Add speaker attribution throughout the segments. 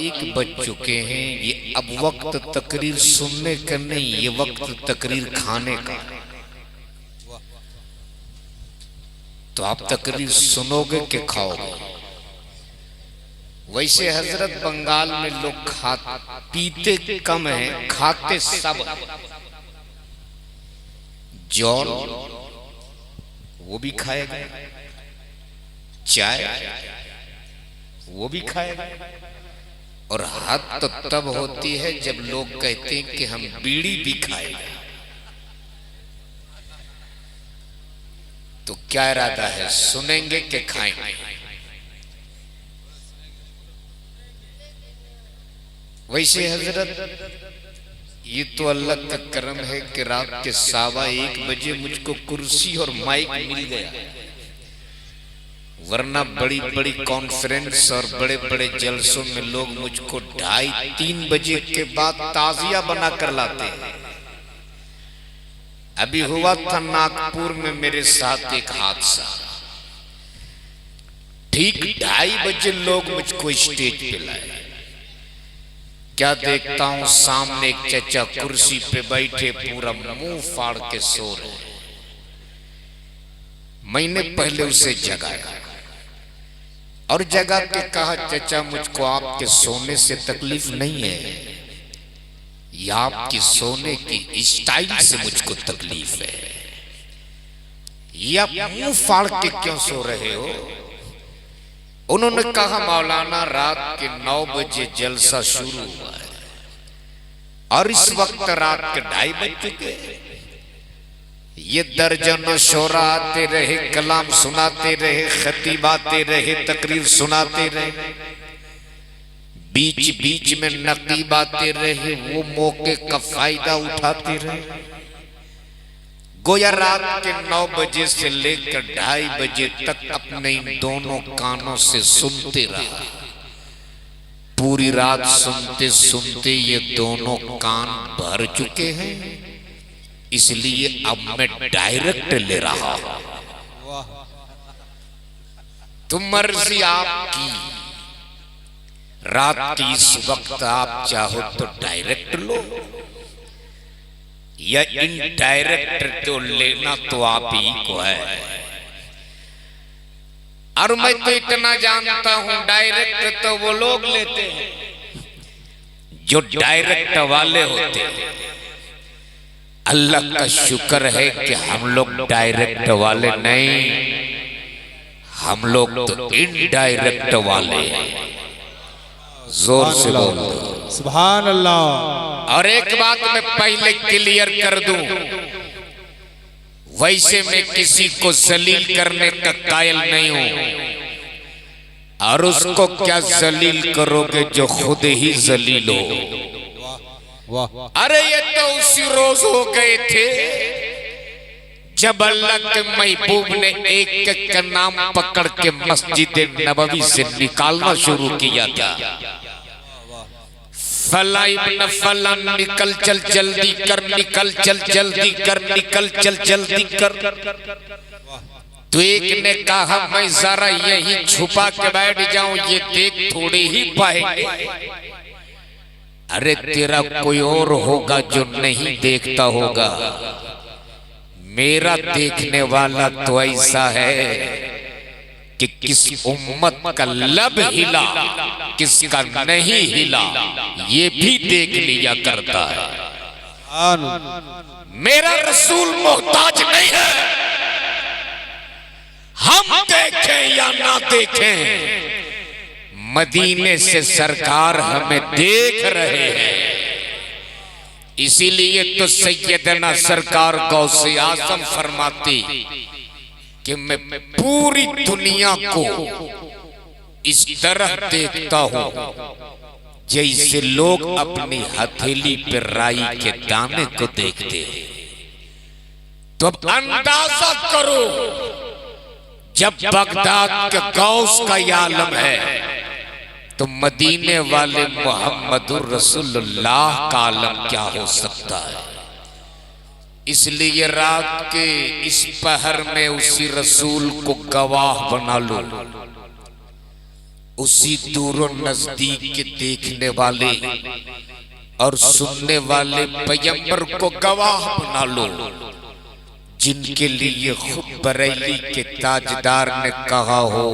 Speaker 1: एक बज चुके हैं। ये अब वक्त तकरीर सुनने का नहीं, ये वक्त तकरीर खाने का। तो आप तकरीर सुनोगे कि खाओगे? वैसे हजरत बंगाल में लोग पीते कम हैं, खाते सब। जौन वो भी खाएगा, चाय वो भी खाएगा। और हद तो तब होती है जब लोग कहते हैं कि हम बीड़ी भी खाएंगे। तो क्या इरादा है, सुनेंगे कि खाएंगे? वैसे हजरत ये तो अल्लाह का करम है कि रात के 1:15 बजे मुझको कुर्सी और माइक मिल गया, वरना बड़ी बड़ी कॉन्फ्रेंस और बड़े बड़े जलसों में लोग मुझको 2:30-3 बजे के बाद ताजिया बना कर लाते हैं। अभी हुआ था नागपुर में मेरे साथ एक हादसा। ठीक 2:30 बजे लोग मुझको स्टेज पे लाए। क्या देखता हूं, सामने एक चचा कुर्सी पे बैठे पूरा मुंह फाड़ के सो रहे। मैंने पहले उसे जगाया और जगा के कहा, चचा मुझको आपके सोने से तकलीफ नहीं है, या आपकी सोने की स्टाइल से मुझको तकलीफ है। या मुंह फाड़ के क्यों सो रहे हो? उन्होंने कहा, मौलाना रात के 9 बजे जलसा शुरू हुआ है और इस वक्त रात के 2:30 बज चुके हैं। ये दर्जनों शोरा आते रहे, कलाम सुनाते रहे, खतीब आते रहे, तकरीर सुनाते रहे, बीच बीच में नकीब आते रहे, वो मौके का फायदा उठाते रहे। गोया रात के 9 बजे से लेकर 2:30 बजे तक अपने इन दोनों कानों से सुनते रहा। पूरी रात सुनते सुनते ये दोनों कान भर चुके हैं, इसलिए अब मैं डायरेक्ट ले रहा हूं। तो मर्जी आपकी, रात की इस वक्त आप चाहो तो डायरेक्ट लो, या इनडायरेक्ट तो लेना तो आप ही को है। और मैं तो इतना जानता हूं, डायरेक्ट तो वो लोग लेते हैं जो डायरेक्ट वाले होते हैं। अल्लाह का शुक्र है कि हम लोग डायरेक्ट वाले नहीं, हम लोग तो इनडायरेक्ट वाले हैं। जोर से बोलो
Speaker 2: सुभान अल्लाह।
Speaker 1: और एक बात मैं पहले क्लियर कर दूं, वैसे मैं किसी को जलील करने का कायल नहीं हूं, और उसको क्या जलील करोगे जो खुद ही जलील हो। अरे ये तो उसी रोज हो गए थे जब अल्लाह के महबूब ने एक एक का नाम पकड़ के मस्जिद नबवी से निकालना शुरू किया था। फला इब्न फला, निकल चल जल्दी कर, निकल चल जल्दी कर, निकल चल जल्दी कर। तो एक ने कहा, मैं जरा यही छुपा के बैठ जाऊं, ये देख थोड़ी ही पाएंगे। अरे तेरा कोई और होगा जो नहीं देखता होगा, मेरा देखने वाला तो ऐसा है कि किस उम्मत का लब हिला, किसका नहीं हिला, ये भी देख लिया करता है। मेरा रसूल मोहताज नहीं है, हम देखें या ना देखें, मदीने से सरकार हमें देख रहे हैं। इसीलिए तो सैयदना सरकार गौसे आजम फरमाती कि मैं पूरी दुनिया को इस तरह देखता हूं जैसे लोग अपनी हथेली पर राई के दाने को देखते हैं। तो अब अंदाजा करो, जब बगदाद के गौस का ये आलम है, तो मदीने वाले मोहम्मदुर रसूलुल्लाह का आलम क्या हो सकता है। इसलिए रात के इस पहर में उसी रसूल को गवाह बना लो, उसी दूर और नजदीक के देखने वाले और सुनने वाले पैगंबर को गवाह बना लो, जिनके लिए खुद बरेली के ताजदार ने कहा हो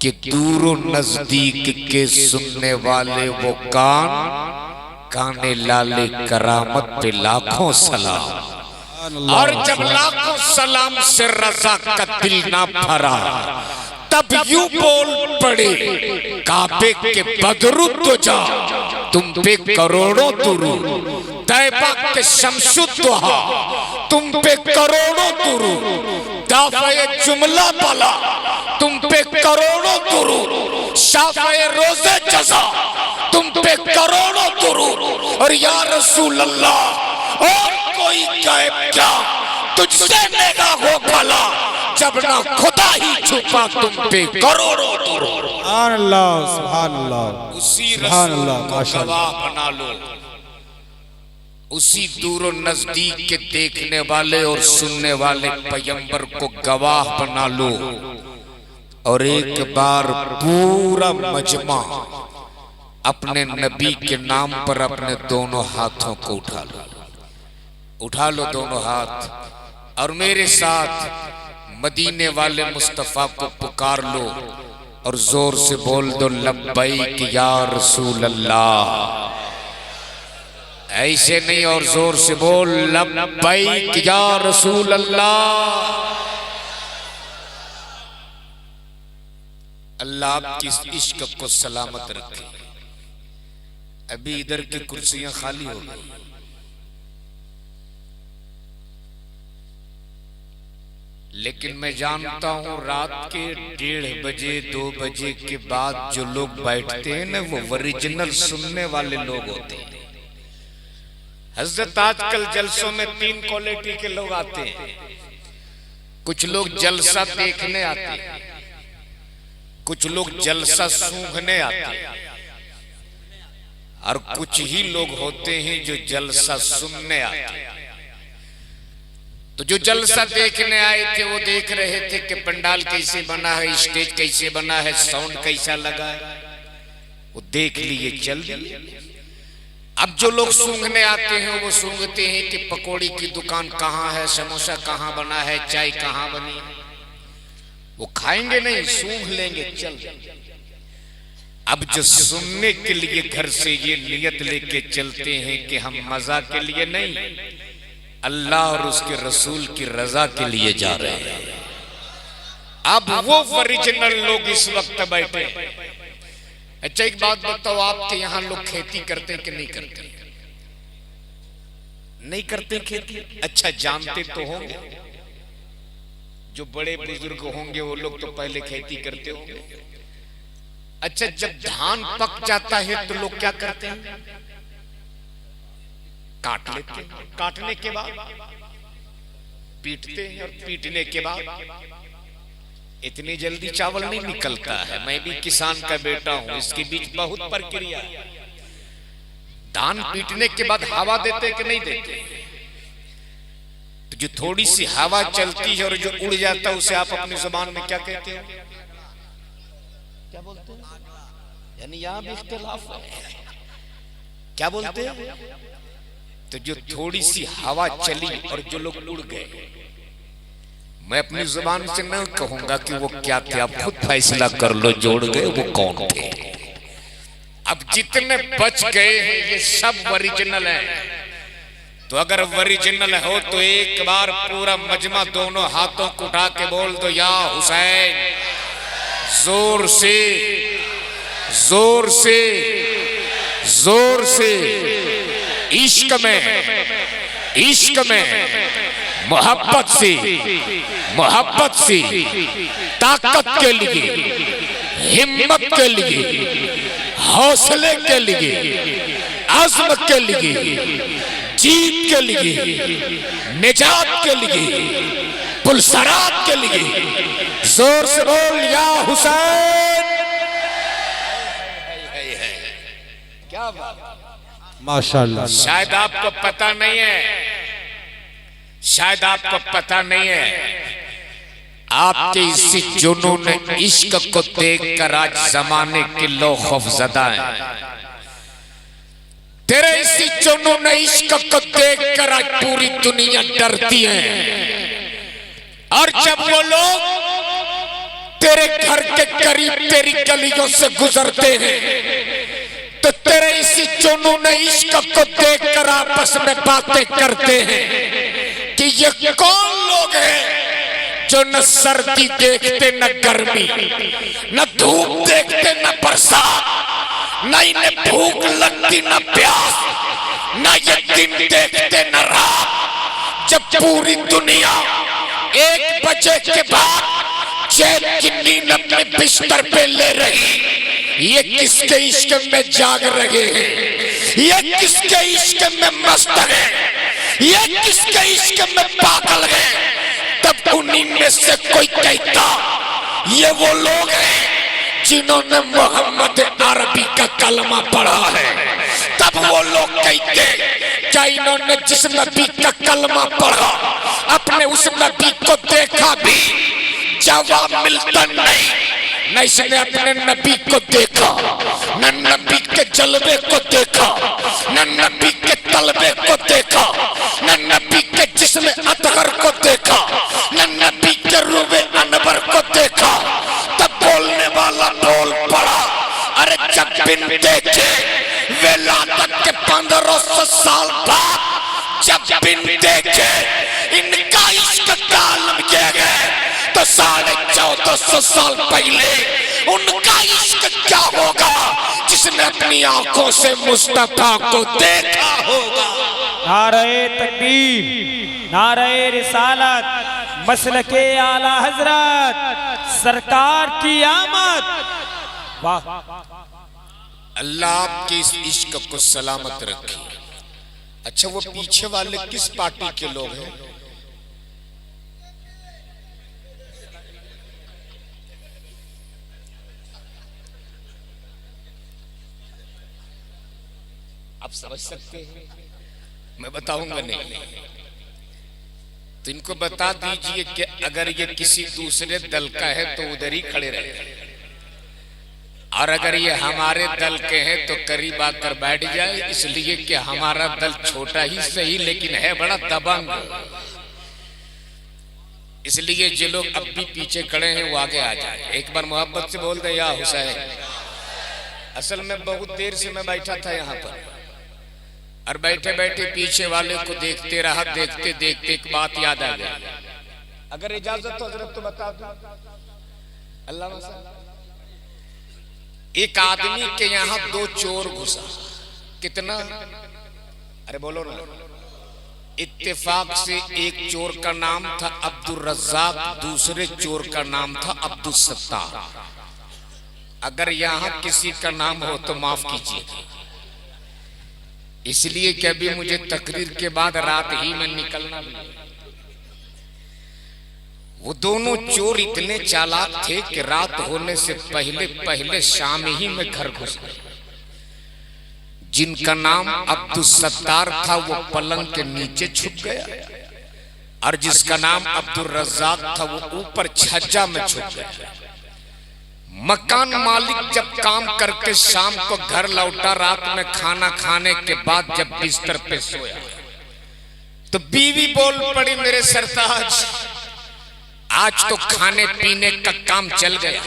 Speaker 1: कि दूर और नजदीक के सुनने वाले वो काने लाले करामत पे लाखों सलाम। और जब लाखों सलाम से रजा का दिल ना भरा, तब यूं बोल पड़े काबे के बदरू तो जा, तुम पे करोड़ों दुरूद, तैबा के शमसुद्दोहा, तुम पे करोड़ों दुरूद, दाफ़े जुमला बला, तुम पे करोड़ों दुरूद, शाफ़े रोज़े जज़ा, तुम पे करोड़ों दुरूद। और या रसूल अल्लाह, और कोई गायब क्या तुझसे नेगा हो भला, जब ना खुदा ही छुपा तुम पे करोड़ों दुरूद।
Speaker 2: सुभान अल्लाह, सुभान अल्लाह,
Speaker 1: उसी
Speaker 2: सुभान
Speaker 1: रसूल
Speaker 2: अल्लाह,
Speaker 1: को
Speaker 2: माशाअल्लाह।
Speaker 1: गवाह बना लो, उसी दूर और नजदीक के देखने वाले और सुनने वाले पैगंबर को गवाह बना लो। और एक बार पूरा मजमा अपने नबी के नाम पर अपने दोनों हाथों को उठा लो दोनों हाथ, और मेरे साथ मदीने वाले मुस्तफा को पुकार लो और जोर से बोल दो लब्बैक या रसूल अल्लाह। ऐसे नहीं, और जोर से बोल लब्बैक या रसूल अल्लाह। अल्लाह आपकी इस इश्क को सलामत रखे। अभी इधर की कुर्सियां खाली हो गई, लेकिन मैं जानता हूं रात के 1:30 बजे 2 बजे के बाद जो लोग बैठते हैं ना, वो ओरिजिनल सुनने वाले लोग होते हैं। हजरत आजकल जलसों में 3 क्वालिटी के लोग आते हैं। कुछ लोग जलसा देखने आते हैं, कुछ लोग जलसा सूंघने आते हैं, और कुछ ही लोग होते हैं जो जलसा सुनने आते हैं। तो जो जलसा देखने आए थे वो देख रहे थे कि पंडाल कैसे बना है, स्टेज कैसे बना है, साउंड कैसा लगा है, वो देख लिए, चल दिए। अब जो लोग सूंघने आते हैं वो सूंघते हैं कि पकौड़ी की दुकान कहाँ है, समोसा कहाँ बना है, चाय कहाँ बनी है। वो खाएंगे नहीं, सूंघ लेंगे, चल। अब जो सुनने के लिए घर से ये नियत लेके चलते हैं कि हम मजा के लिए नहीं, अल्लाह और उसके रसूल की रजा के लिए जा रहे हैं। अब वो ओरिजिनल लोग इस वक्त बैठे। अच्छा एक बात बताओ, आपके यहाँ लोग खेती करते कि नहीं करते? नहीं करते खेती? अच्छा जानते तो होंगे, जो बड़े बुजुर्ग होंगे वो लोग तो पहले खेती करते होंगे। अच्छा जब धान पक जाता है तो लोग क्या करते हैं? काट लेते हैं। काटने के बाद पीटते हैं, और पीटने के बाद इतनी जल्दी चावल नहीं निकलता है। मैं भी किसान का बेटा हूं, इसके बीच बहुत प्रक्रिया है। धान पीटने के बाद हवा देते कि नहीं देते? तो जो थोड़ी सी हवा चलती है और जो उड़ जाता है उसे आप अपनी जुबान में क्या कहते हो? क्या बोलते हैं? यानी यहां भी इख्तिलाफ है। क्या बोलते हैं? तो जो थोड़ी सी हवा चली और जो लोग उड़ गए, मैं अपनी जुबान से न कहूंगा कि वो क्या थे, आप खुद फैसला कर लो जोड़ गए वो कौन थे। अब जितने बच गए हैं ये सब ओरिजिनल है। तो अगर ओरिजिनल हो तो एक बार पूरा मजमा दोनों हाथों को उठा के बोल दो या हुसैन। जोर से, जोर से, जोर से। इश्क में, इश्क में, मोहब्बत से, मोहब्बत से, ताकत के लिए, हिम्मत के लिए, हौसले के लिए, अज़्म के लिए, जीत के लिए, निजात के लिए, पुलसरात के लिए जोर से बोल या हुसैन। क्या बात,
Speaker 2: माशाअल्लाह।
Speaker 1: शायद आपको पता नहीं है, शायद आपको पता नहीं है, आपके इसी जुनून इश्क को देखकर आज जमाने के लोग खौफजदा हैं। तेरे इसी जुनून इश्क को देखकर आज पूरी दुनिया डरती है। और जब वो लोग तेरे घर के करीब तेरी गलियों से गुजरते हैं तो तेरे इसी जुनून इश्क को देखकर आपस में बातें करते हैं कि ये कौन लोग हैं जो न सर्दी देखते न गर्मी, न धूप देखते न बरसात, न इन्हें भूख लगती न प्यास, न ये दिन देखते न रात। जब पूरी दुनिया 1 बजे के बाद चैन की नींद अपने बिस्तर पे ले रही, ये किसके इश्क में जाग रहे हैं? ये किसके इश्क में मस्त है? ये किसके इश्क में पागल है? तब उन्हीं में से कोई कहता ये वो लोग हैं जिन्होंने मोहम्मद अरबी का कलमा पढ़ा है। तब वो लोग कहते क्या इन्होंने जिस नबी का कलमा पढ़ा अपने उस नबी को देखा भी? जवाब मिलता नहीं। न इसने अपने नबी को देखा, न नबी के जलवे को देखा, न नबी के तलबे को देखा, न नबी के जिस्म अतहर को देखा, न नबी के रूबे अनवर को देखा। तब बोलने वाला बोल पड़ा, अरे जब बिन देखे विलादत के 1500 साल बाद, जब बिन देखे इनका इश्क का आलम किया गया तो 1450 साल पहले उनका इश्क क्या होगा जिसने अपनी आंखों से मुस्तफा को देखा होगा।
Speaker 3: नारे तकबीर, नारे रिसालत, मसलके आला हजरत, सरकार की आमद। वाह,
Speaker 1: अल्लाह आपके इस इश्क को सलामत रखे। अच्छा, वो पीछे वाले किस पार्टी के लोग हैं? आप समझ सकते हैं, मैं बताऊंगा नहीं तो इनको बता दीजिए कि अगर ये किसी दूसरे दल का है तो उधर ही खड़े रहे, और अगर ये हमारे दल के हैं तो करीब आकर बैठ जाए, इसलिए कि हमारा दल छोटा ही सही लेकिन है बड़ा दबंग। इसलिए जो लोग अब भी पीछे खड़े हैं वो आगे आ जाए। एक बार मोहब्बत से बोल दे या हुसैन। असल में बहुत देर से मैं बैठा था यहाँ पर और बैठे बैठे पीछे वाले को देखते रहा। देखते देखते एक बात याद आ गई। अगर इजाजत तो हजरत तो बता दो। अल्लाह, एक आदमी के यहाँ 2 चोर घुसा। कितना? अरे बोलो ना। इत्तेफाक से एक चोर का नाम था अब्दुल रज़्ज़ाक, दूसरे चोर का नाम था अब्दुल सत्तार। अगर यहाँ किसी का नाम हो तो माफ कीजिए, इसलिए कि अभी मुझे तकरीर के बाद रात ही में निकलना भी। वो दोनों चोर इतने चालाक थे कि रात होने से पहले पहले शाम ही में घर घुस गए। जिनका नाम अब्दुल सत्तार था वो पलंग के नीचे छुप गया, और जिसका नाम अब्दुल रज़्ज़ाक था वो ऊपर छज्जा में छुप गया। मकान मालिक जब काम करके शाम को घर लौटा, रात में खाना खाने के बाद जब बिस्तर पे सोया तो बीवी बोल पड़ी, मेरे सरताज आज तो खाने पीने का काम चल गया,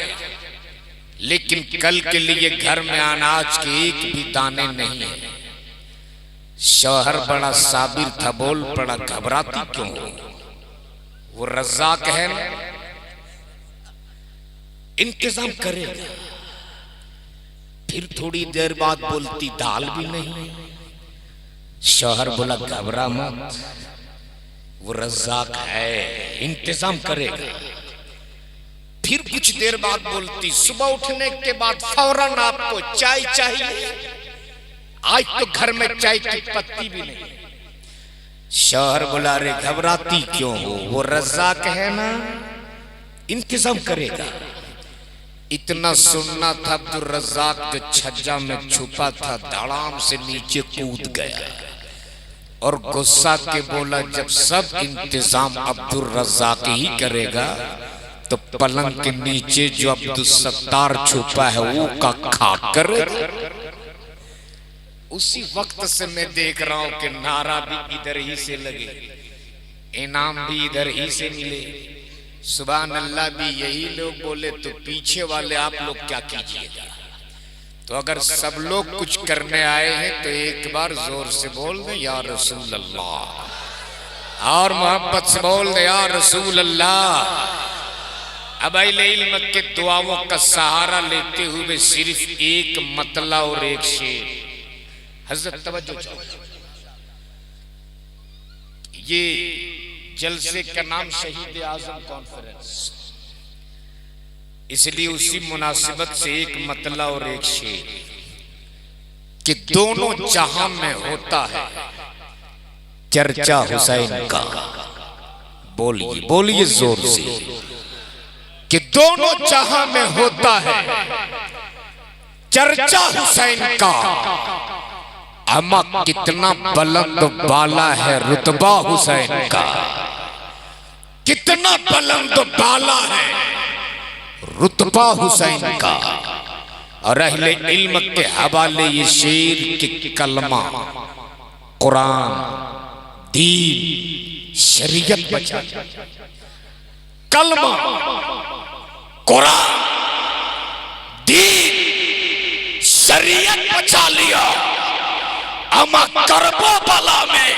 Speaker 1: लेकिन कल के लिए घर में अनाज के एक भी दाने नहीं है। शौहर बड़ा साबिर था, बोल पड़ा, घबराती क्यों हो? वो रज़्ज़ाक है ना, इंतजाम करेगा। फिर थोड़ी देर बाद बोलती, दाल भी नहीं। शौहर बोला, घबरा मत, वो रज़्ज़ाक है, इंतजाम करेगा। फिर कुछ देर बाद बोलती, सुबह उठने के बाद फौरन आपको चाय चाहिए, आज तो घर में चाय की पत्ती भी नहीं। शौहर बोला, रे घबराती क्यों हो? वो रज़्ज़ाक है ना, इंतजाम करेगा। इतना सुनना था, अब्दुल रज़्ज़ाक जो छज्जा में छुपा था धड़ाम से नीचे कूद गया और गुस्सा के बोला, जब सब इंतजाम अब्दुल रज़्ज़ाक ही करेगा तो पलंग के नीचे जो अब्दुल सत्तार छुपा है वो का खाकर। उसी वक्त से मैं देख रहा हूं कि नारा भी इधर ही से लगे, इनाम भी इधर ही से मिले, सुभान अल्लाह भी यही लोग बोले, तो पीछे वाले आप लोग क्या कीजिएगा। तो अगर सब लोग कुछ करने आए हैं तो एक बार जोर से बोल दे या रसूल अल्लाह, और मोहब्बत से बोल दे या रसूल अल्लाह। अब अहले इल्म के दुआओं का सहारा लेते हुए सिर्फ एक मतला और एक शेर। हजरत तवज्जो चाहो, ये जलसे का नाम शहीद आजम कॉन्फ्रेंस, इसलिए उसी मुनासिबत से एक मतला और एक शेर कि दोनों जहां में होता है चर्चा हुसैन का। बोलिए बोलिए जोर से कि दोनों जहां में होता है चर्चा हुसैन का। अमा कितना बुलंद बाला है रुतबा हुसैन का, कितना बुलंद बाला है रुतबा हुसैन का। और अहले इल्म के हवाले ये शेर के कलमा, कुरान, दीन, शरीयत बचा। कलमा, कुरान, दीन, शरीयत बचा लिया। अमा करबो बला में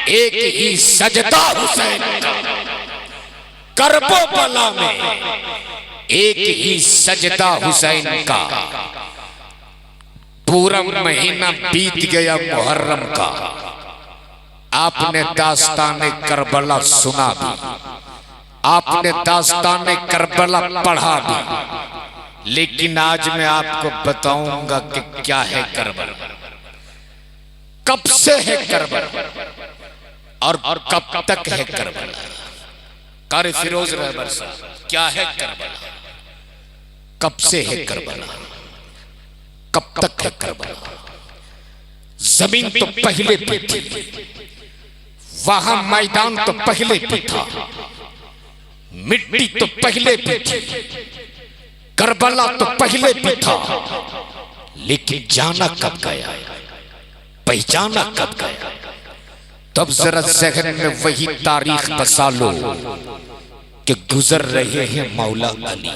Speaker 1: एक ही सजदा हुसैन का, करबो बला में एक ही सजदा हुसैन का। पूरा महीना बीत गया मुहर्रम का, आपने दास्ताने करबला सुना भी, आपने दास्ताने करबला पढ़ा भी, लेकिन आज मैं आपको बताऊंगा कि क्या है करबला, कब से है करबला और कब तक है करबला। कारी फिरोज रहबर साहब, क्या है करबला, कब से है करबला, कब तक है करबला। जमीन तो पहले भी थी, वहां मैदान तो पहले भी था, मिट्टी तो पहले भी थी, करबला तो पहले भी था, लेकिन जाना कब गया, पहचाना कब गया। तब जरा ज़हन में वही तारीख बसा लो कि गुजर रहे हैं मौला अली।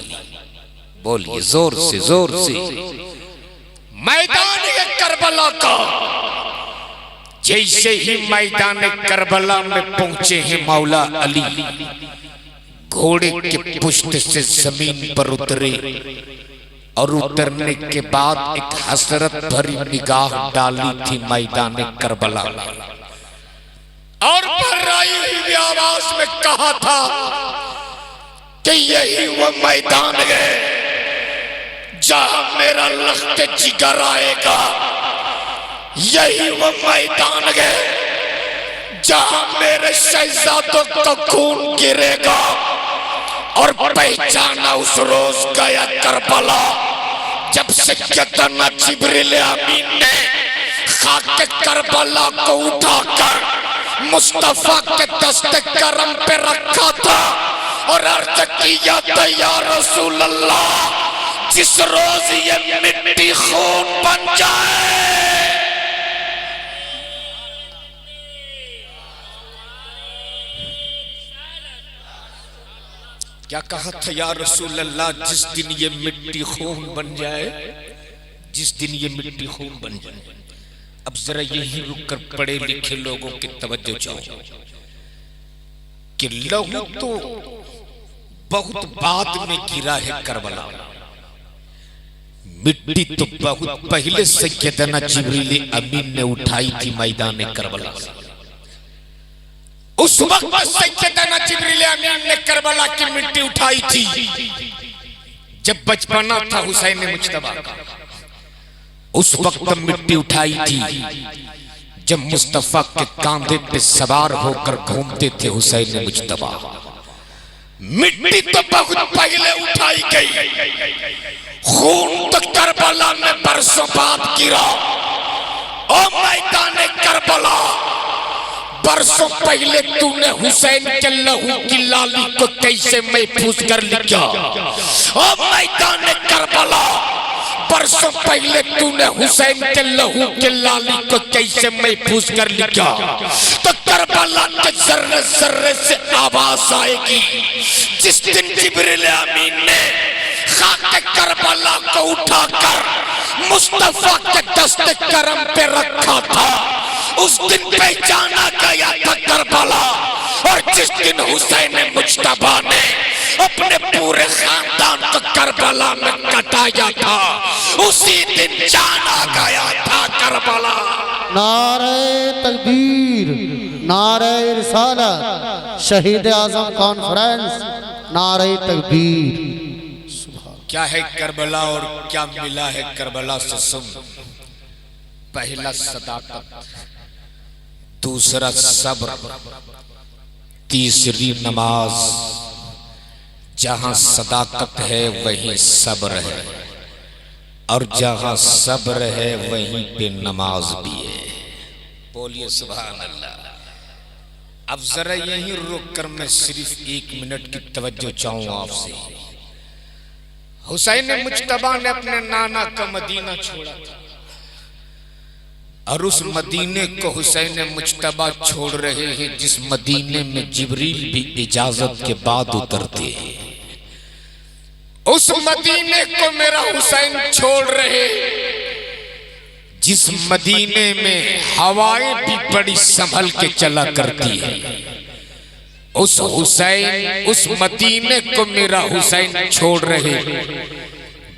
Speaker 1: बोलिए जोर से जोर से। मैदान करबला का, जैसे ही मैदान करबला में पहुंचे हैं मौला अली, घोड़े के पुष्ट से जमीन पर उतरे और उतरने के बाद एक हसरत भरी निगाह डाली थी मैदान करबला, और भर्राई हुई आवाज में कहा था कि यही वो मैदान है जहां मेरा लख्त जिगर आएगा, यही वो मैदान है जहां मेरे शहजादों का खून गिरेगा। और पहचाना उस रोज गया करबला जब सैयदना जिब्रील अमीन ने खाके करबला को उठाकर मुस्तफा के दस्ते करम पे रखा था और अर्ज किया था, या रसूल अल्लाह, जिस रोज ये मिट्टी खून बन जाए, क्या कहा था या रसूल अल्लाह, जिस दिन ये मिट्टी खून बन जाए, जिस दिन ये मिट्टी खून बन जाए। अब जरा यही रुक कर पढ़े लिखे लोगों की तवज्जो चाहो कि लहू तो बहुत बाद में गिरा है करबला, मिट्टी तो बहुत पहले सैयदना जिब्रील अमीन ने उठाई थी मैदान करबला। उस वक्त सैयदना जिब्रील अमीन ने करबला की मिट्टी उठाई थी जब बचपना था हुसैन मुज्तबा का। उस वक्त मिट्टी उठाई थी जब मुस्तफा के कांधे पे सवार होकर घूमते थे हुसैन मुज्तबा। मिट्टी तो बहुत पहले उठाई गई, खून तो करबला में बरसों बाद गिरा। ओ मैदान करबला, बरसों पहले तूने हुसैन के लहू की लाली को कैसे महफूज कर लिया। ओ मैदान करबला, बरसों पहले तूने हुसैन के लहू के लाली को कैसे महफूज कर लिया। तो करबला के जर्रे जर्रे से आवाज आएगी जिस दिन जिब्रील अमीन ने खाके करबला को उठाकर मुस्तफा के दस्ते करम पे रखा था, उस दिन पहचाना गया था करबला। और जिस दिन हुसैन मुज्तबा ने अपने पूरे खानदान को करबला में कटाया था, उसी दिन जाना गया था करबला।
Speaker 4: नारे तकबीर, नारे रिसालत, शहीद आजम कॉन्फ्रेंस, नारे तकबीर।
Speaker 1: क्या है करबला और क्या मिला है करबला से सुन। पहला सदाकत, दूसरा सब्र, तीसरी नमाज। जहां सदाकत है वहीं सब्र है, और जहां सब्र है वहीं पे नमाज भी है। बोलिए सुभान अल्लाह। अब जरा यहीं रुक कर मैं सिर्फ 1 मिनट की तवज्जो चाहूं आपसे। हुसैन मुज्तबा ने अपने नाना का मदीना छोड़ा था, और उस मदीने को हुसैन मुज्तबा छोड़ रहे हैं जिस मदीने में जिब्रील भी इजाजत के बाद उतरते हैं। उस मदीने को मेरा हुसैन छोड़ रहे जिस मदीने में हवाएं भी बड़ी संभल के चला करती है। उस हुसैन, उस मदीने को मेरा हुसैन छोड़ रहे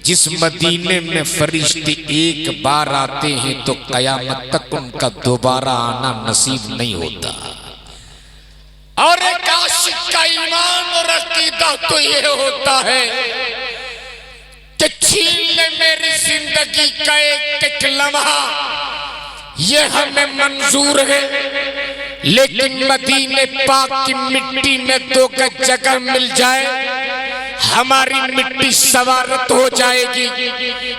Speaker 1: जिस मदीने में फरिश्ते एक बार आते हैं तो कयामत तक उनका दोबारा आना नसीब नहीं होता। और एक आशिक का ईमान और अकीदा तो ये होता है कि छीन ले मेरी जिंदगी का एक लम्हा, ये हमें मंजूर है, लेकिन मदीने पाक की मिट्टी में 2 गज जगह मिल जाए, हमारी मिट्टी सवारत हो जाएगी,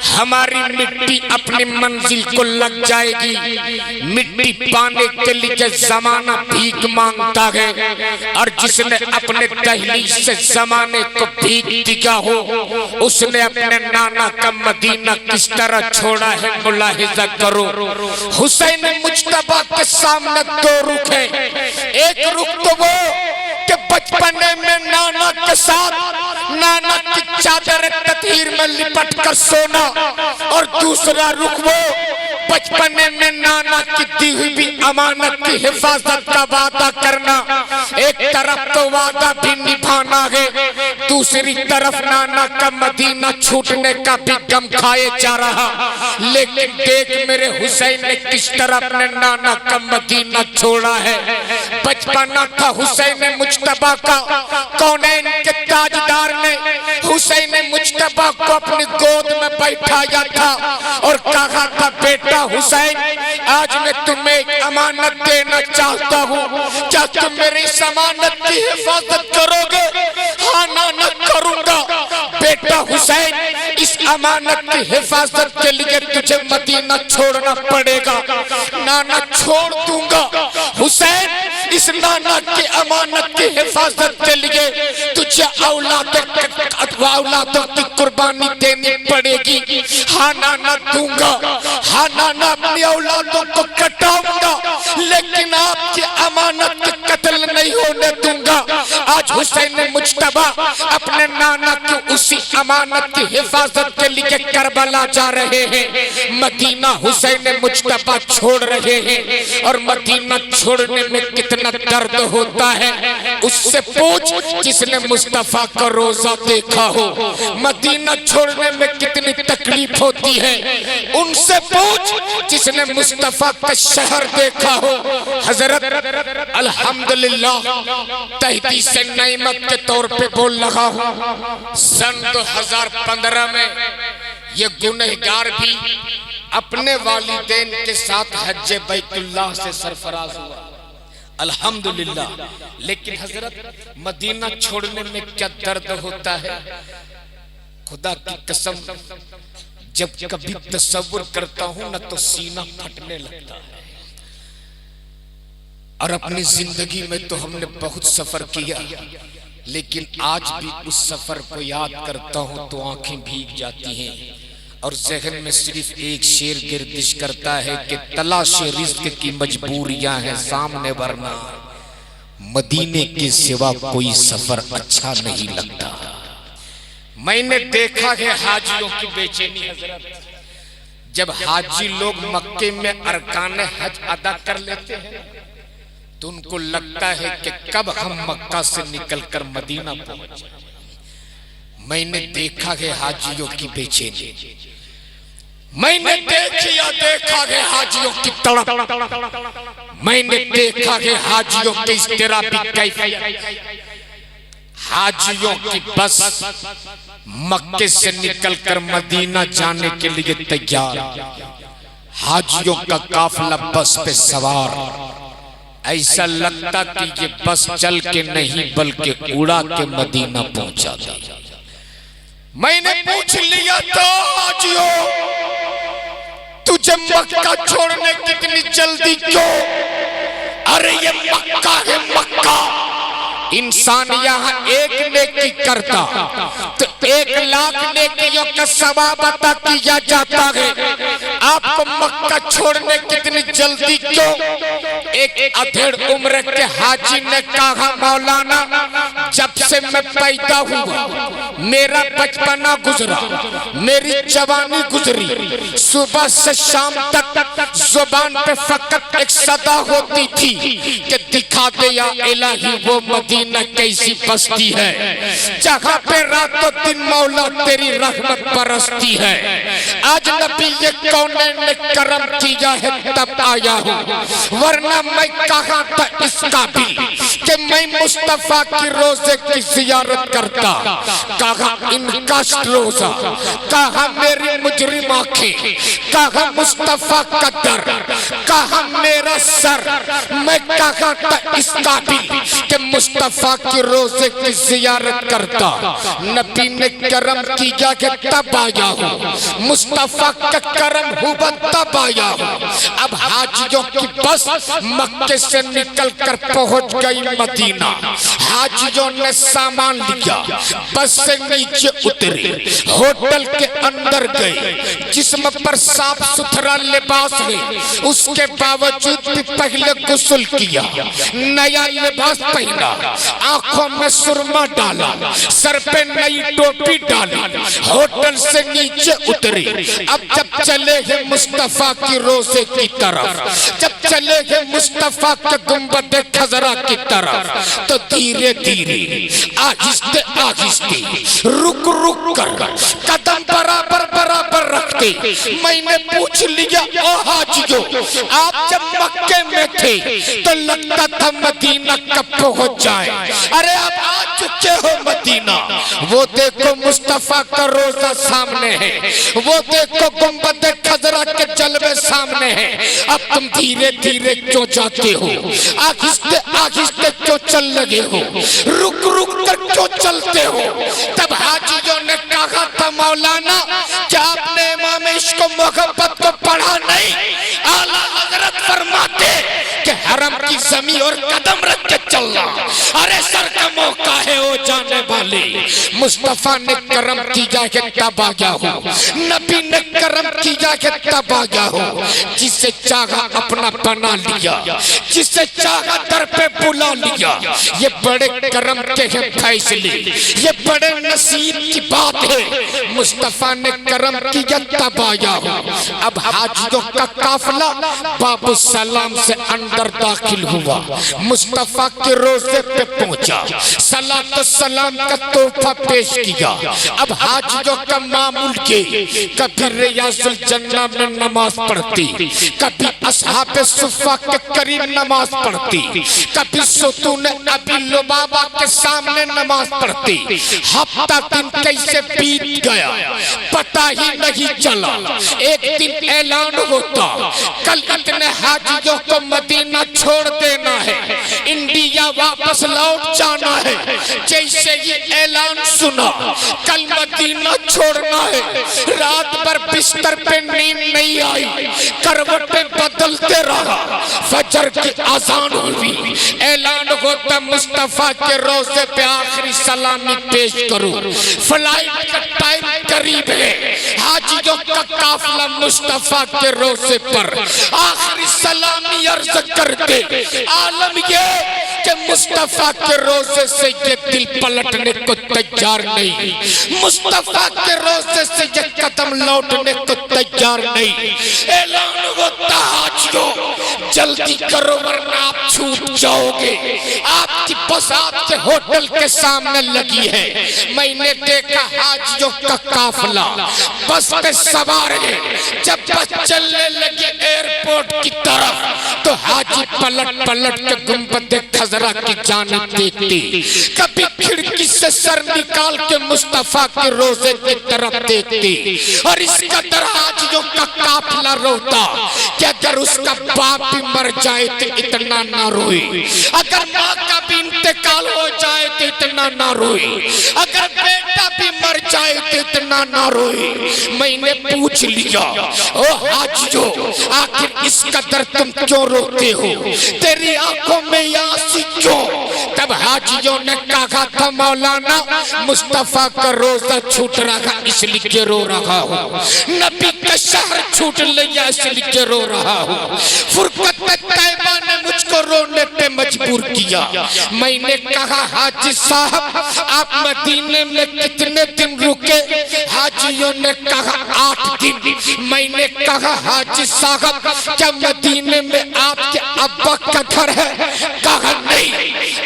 Speaker 1: हमारी मिट्टी अपनी मंजिल को लग जाएगी। मिट्टी पाने के लिए जमाना भीख मांगता है, और जिसने अपने दहलीज से जमाने को भीख दिया हो, उसने अपने नाना का मदीना किस तरह छोड़ा है मुलाहिजा करो। हुसैन मुज्तबा के सामने 2 रुख है। एक रुख तो वो कि बचपने में नाना के साथ नाना की चादर ततहीर में लिपट कर सोना, और दूसरा रुख वो बचपने में नाना की दी हुई भी अमानत की हिफाजत का वादा करना। एक तरफ तो वादा भी निभाना है, दूसरी तरफ नाना का मदीना छूटने का भी गम खाए जा रहा। लेकिन देख मेरे हुसैन ने किस तरह अपने नाना का मदीना छोड़ा है। बचपना था हुसैन मुज्तबा का, कौनैन के ताजदार ने हुसैन मुज्तबा को अपनी गोद में बैठाया था और कहा था, बेटा हुसैन आज मैं तुम्हें एक अमानत देना चाहता हूँ, क्या तुम मेरी इस अमानत की हिफाजत करोगे? हाँ नाना करूँगा। बेटा हुसैन इस अमानत की हिफाजत के लिए तुझे मदीना छोड़ना पड़ेगा। नाना छोड़ दूंगा। हुसैन इस नाना की अमानत की हिफाजत के लिए तुझे औलादों की कुर्बानी देनी पड़ेगी। हाँ नाना दूंगा, हाँ नाना अपनी औलादों को कटाऊंगा, लेकिन आपकी अमानत की कत्ल नहीं होने दूंगा। आज हुसैन मुज्तबा अपने नाना की उसी अमानत की हिफाजत के लिए करबला जा रहे हैं। मदीना हुसैन मुज्तबा छोड़ रहे हैं, और मदीना छोड़ने में कितना दर्द होता है उससे पूछ जिसने मुस्तफा का रोजा देखा हो। मदीना छोड़ने में कितनी तकलीफ होती है उनसे पूछ जिसने मुस्तफा का शहर देखा हो। हजरत अल्हम्दुलिल्लाह तहदी से नेमत के तौर पे बोल रहा हूँ। सन 2015 में ये गुनहगार भी अपने वालिदैन के साथ हज बैतुल्लाह से सरफराज हुआ, अल्हम्दुलिल्लाह। लेकिन हजरत मदीना छोड़ने में क्या दर्द होता है, खुदा की कसम जब कभी तसव्वुर करता हूं ना तो सीना फटने लगता है। और अपनी जिंदगी में तो हमने बहुत सफर किया, लेकिन आज भी उस सफर को याद करता हूं तो आंखें भीग जाती हैं और ज़हन में सिर्फ एक शेर गर्दिश करता है कि तलाश रिज़्क़ की मजबूरियां हैं सामने, वरना मदीने के सिवा कोई सफर अच्छा नहीं लगता। मैंने देखा है हाजियों की बेचैनी हजरत, जब हाजी लोग मक्के में अरकान हज अदा कर लेते हैं तो उनको लगता है कि कब हम मक्का से निकलकर मदीना पहुंच जाएं। मैंने देखा है हाजियों की बेचैनी, मैंने देखा है हाजियों की तड़प, मैंने देखा है हाजियों की इज़्तिराबी कैफियत। हाजियों की बस मक्के से निकलकर मदीना जाने के लिए तैयार, हाजियों का काफिला बस पे सवार, ऐसा लगता कि ये बस चल के नहीं बल्कि उड़ा के मदीना पहुंचा दे। मैंने पूछ लिया तो हाजियों, तुझे मक्का छोड़ने कितनी जल्दी क्यों? अरे ये मक्का है मक्का, इंसान यहाँ एक नेकी करता तो 1,00,000 नेकियों का सवाब अता किया जाता है। आपको मक्का छोड़ने कितनी जल्दी क्यों? एक अधेड़ उम्र के हाजी ने कहा, मौलाना जब से मैं पैदा हुआ मेरा बचपना गुजरा, मेरी जवानी गुजरी, सुबह से शाम तक जुबान पे फकत एक सदा होती थी कि दिखा दे या इलाही वो मदीना कैसी बस्ती है जहाँ पे रातों दिन मौला तेरी रहमत बरसती है। आज नबी ये कौने ने करम किया है तब आया हूँ, वरना मैं कहाँ था इस काबिल कि मैं मुस्तफा की रोजे की जियारत करता। कहाँ इनका रोजा, कहाँ मेरी मुजरिम आंखें, कहाँ मुस्तफा का दर, कहाँ मेरा सर, मैं कहाँ था इस काबिल कि मुस्तफा के रोजे की जियारत करता। नबी ने करम किया कि तब आया हूँ, मुस्तफा का करम हुआ तब आया हूँ। अब हाजियों की बस मक्के से निकल कर पहुंच गई मदीना। हाजियों ने सामान लिया, बस से नीचे उतरे, होटल के अंदर गए, जिस्म पर साफ सुथरा लिबास है, उसके बावजूद भी पहले गुस्ल किया, नया लिबास पहना, आंखों में सुरमा डाला, सर पे नई टोपी डाली, होटल से नीचे उतरे। अब जब चले हैं मुस्तफा की रोजे की तरफ, जब चले हैं मुस्तफा के गुंबद खजरा की तरफ, तो धीरे धीरे आहिस्ते आहिस्ते रुक रुक कर कदम बराबर बराबर रखते मैंने पूछ लिया, ओ हाजियों आप जब मक्के में थे तो लगता था मदीना कब पहुंच जाए, अरे आप आ चुके हो मदीना। वो देखो मुस्तफा का रोजा सामने है, वो देखो गुंबद खजरा के जलवे सामने है, अब तुम धीरे धीरे क्यों जाते हो, आहिस्ते आहिस्ते क्यों चल लगे हो, रुक रुक कर क्यों चलते हो? तब हाजियों ने कहा था, मौलाना क्या आपने इमाम इश्क मोहब्बत को पढ़ा नहीं? आला हजरत फरमाते कि हरम की जमीन और कदम रख के चलना, अरे सर का मौका है ओ जाने वाले। मुस्तफा ने करम किया कि तब आ गया हो, नबी ने करम किया कि तब आ गया हो। जिसे चाहा अपना बना लिया, जिसे चाहा दर पे बुला लिया। ये बड़े करम के हैं फैसले, ये बड़े नसीब की बात है। मुस्तफा ने करम किया तब आया हो। अब हाजियों का काफिला बाबू सलाम से अंदर दाखिल हुआ, मुस्तफा के रोजे पे पहुंचा, सलात सलाम का तोहफा पेश किया। अब हाजियों का मामूल के कभी रियाजुल जन्ना में नमाज पढ़ती, कभी असहाबे सुफ़ा के करीब नमाज पढ़ती, कभी सुतून अबी लुबाबा के सामने नमाज पढ़ती। हफ्ता दिन कैसे बीत गया पता ही नहीं चला। एक दिन ऐलान होता, कल इतने हाजियों को मदीना छोड़ देना है, इंडिया वापस लौट जाना है। जैसे ही ऐलान सुना कल मदीना छोड़ना है, रात भर पर बिस्तर पे नींद नहीं आई, करवटें बदलते रहा। फजर की अजान हुई, ऐलान होता मुस्तफा के रोजे पे आखिरी सलामी पेश करो। फ्लाइट का टाइम करीब है, हाजियों का काफिला मुस्तफा के रोजे पर आखिरी सलामी अर्ज करते। आलम ये कि मुस्तफा के रोजे से ये दिल पलटने को तैयार नहीं, मुस्तफा के रोजे से ये कदम लौटने को तैयार नहीं। ऐलान होता हाजियों जल्दी करो वरना आप छूट जाओगे। आपकी बस आपके होटल के सामने लगी है। मैंने देखा हाजियों का काफिला बस पे सवार है। जब बस चलने लगे एयरपोर्ट की तरफ तो हाजी पलट पलट के गुंबद खजरा की जानिब देखते, कभी खिड़की से सर निकाल के मुस्तफा के रोजे की तरफ देखते। और इस कदर हाजियों का काफिला रोता कि अगर उसका बाप भी मर जाए तो इतना ना रोए, अगर माँ का भी इंतकाल हो जाए तो इतना ना रोए, अगर बेटा भी मर जाए तो इतना ना रोए। मैंने पूछ लिया, ओ हाजियों आखिर इस कदर तुम क्यों रोते हो, तेरी आंखों में आंसू क्यों? तब हाजियों ने कहा था मौलाना मुस्तफा का रोजा छूट रहा इसलिए रो रहा हूँ, नबी का शहर छूट लिया इसलिए रो रहा हूँ, फुरकत तैयबा ने मुझको रोने पे मजबूर किया। मैंने कहा हाजी साहब आप मदीने में कितने दिन रुके? हाजियों ने कहा 8 दिन। मैंने कहा हाजी साहब क्या मदीने में आपके अब्बा का घर है? कहा नहीं।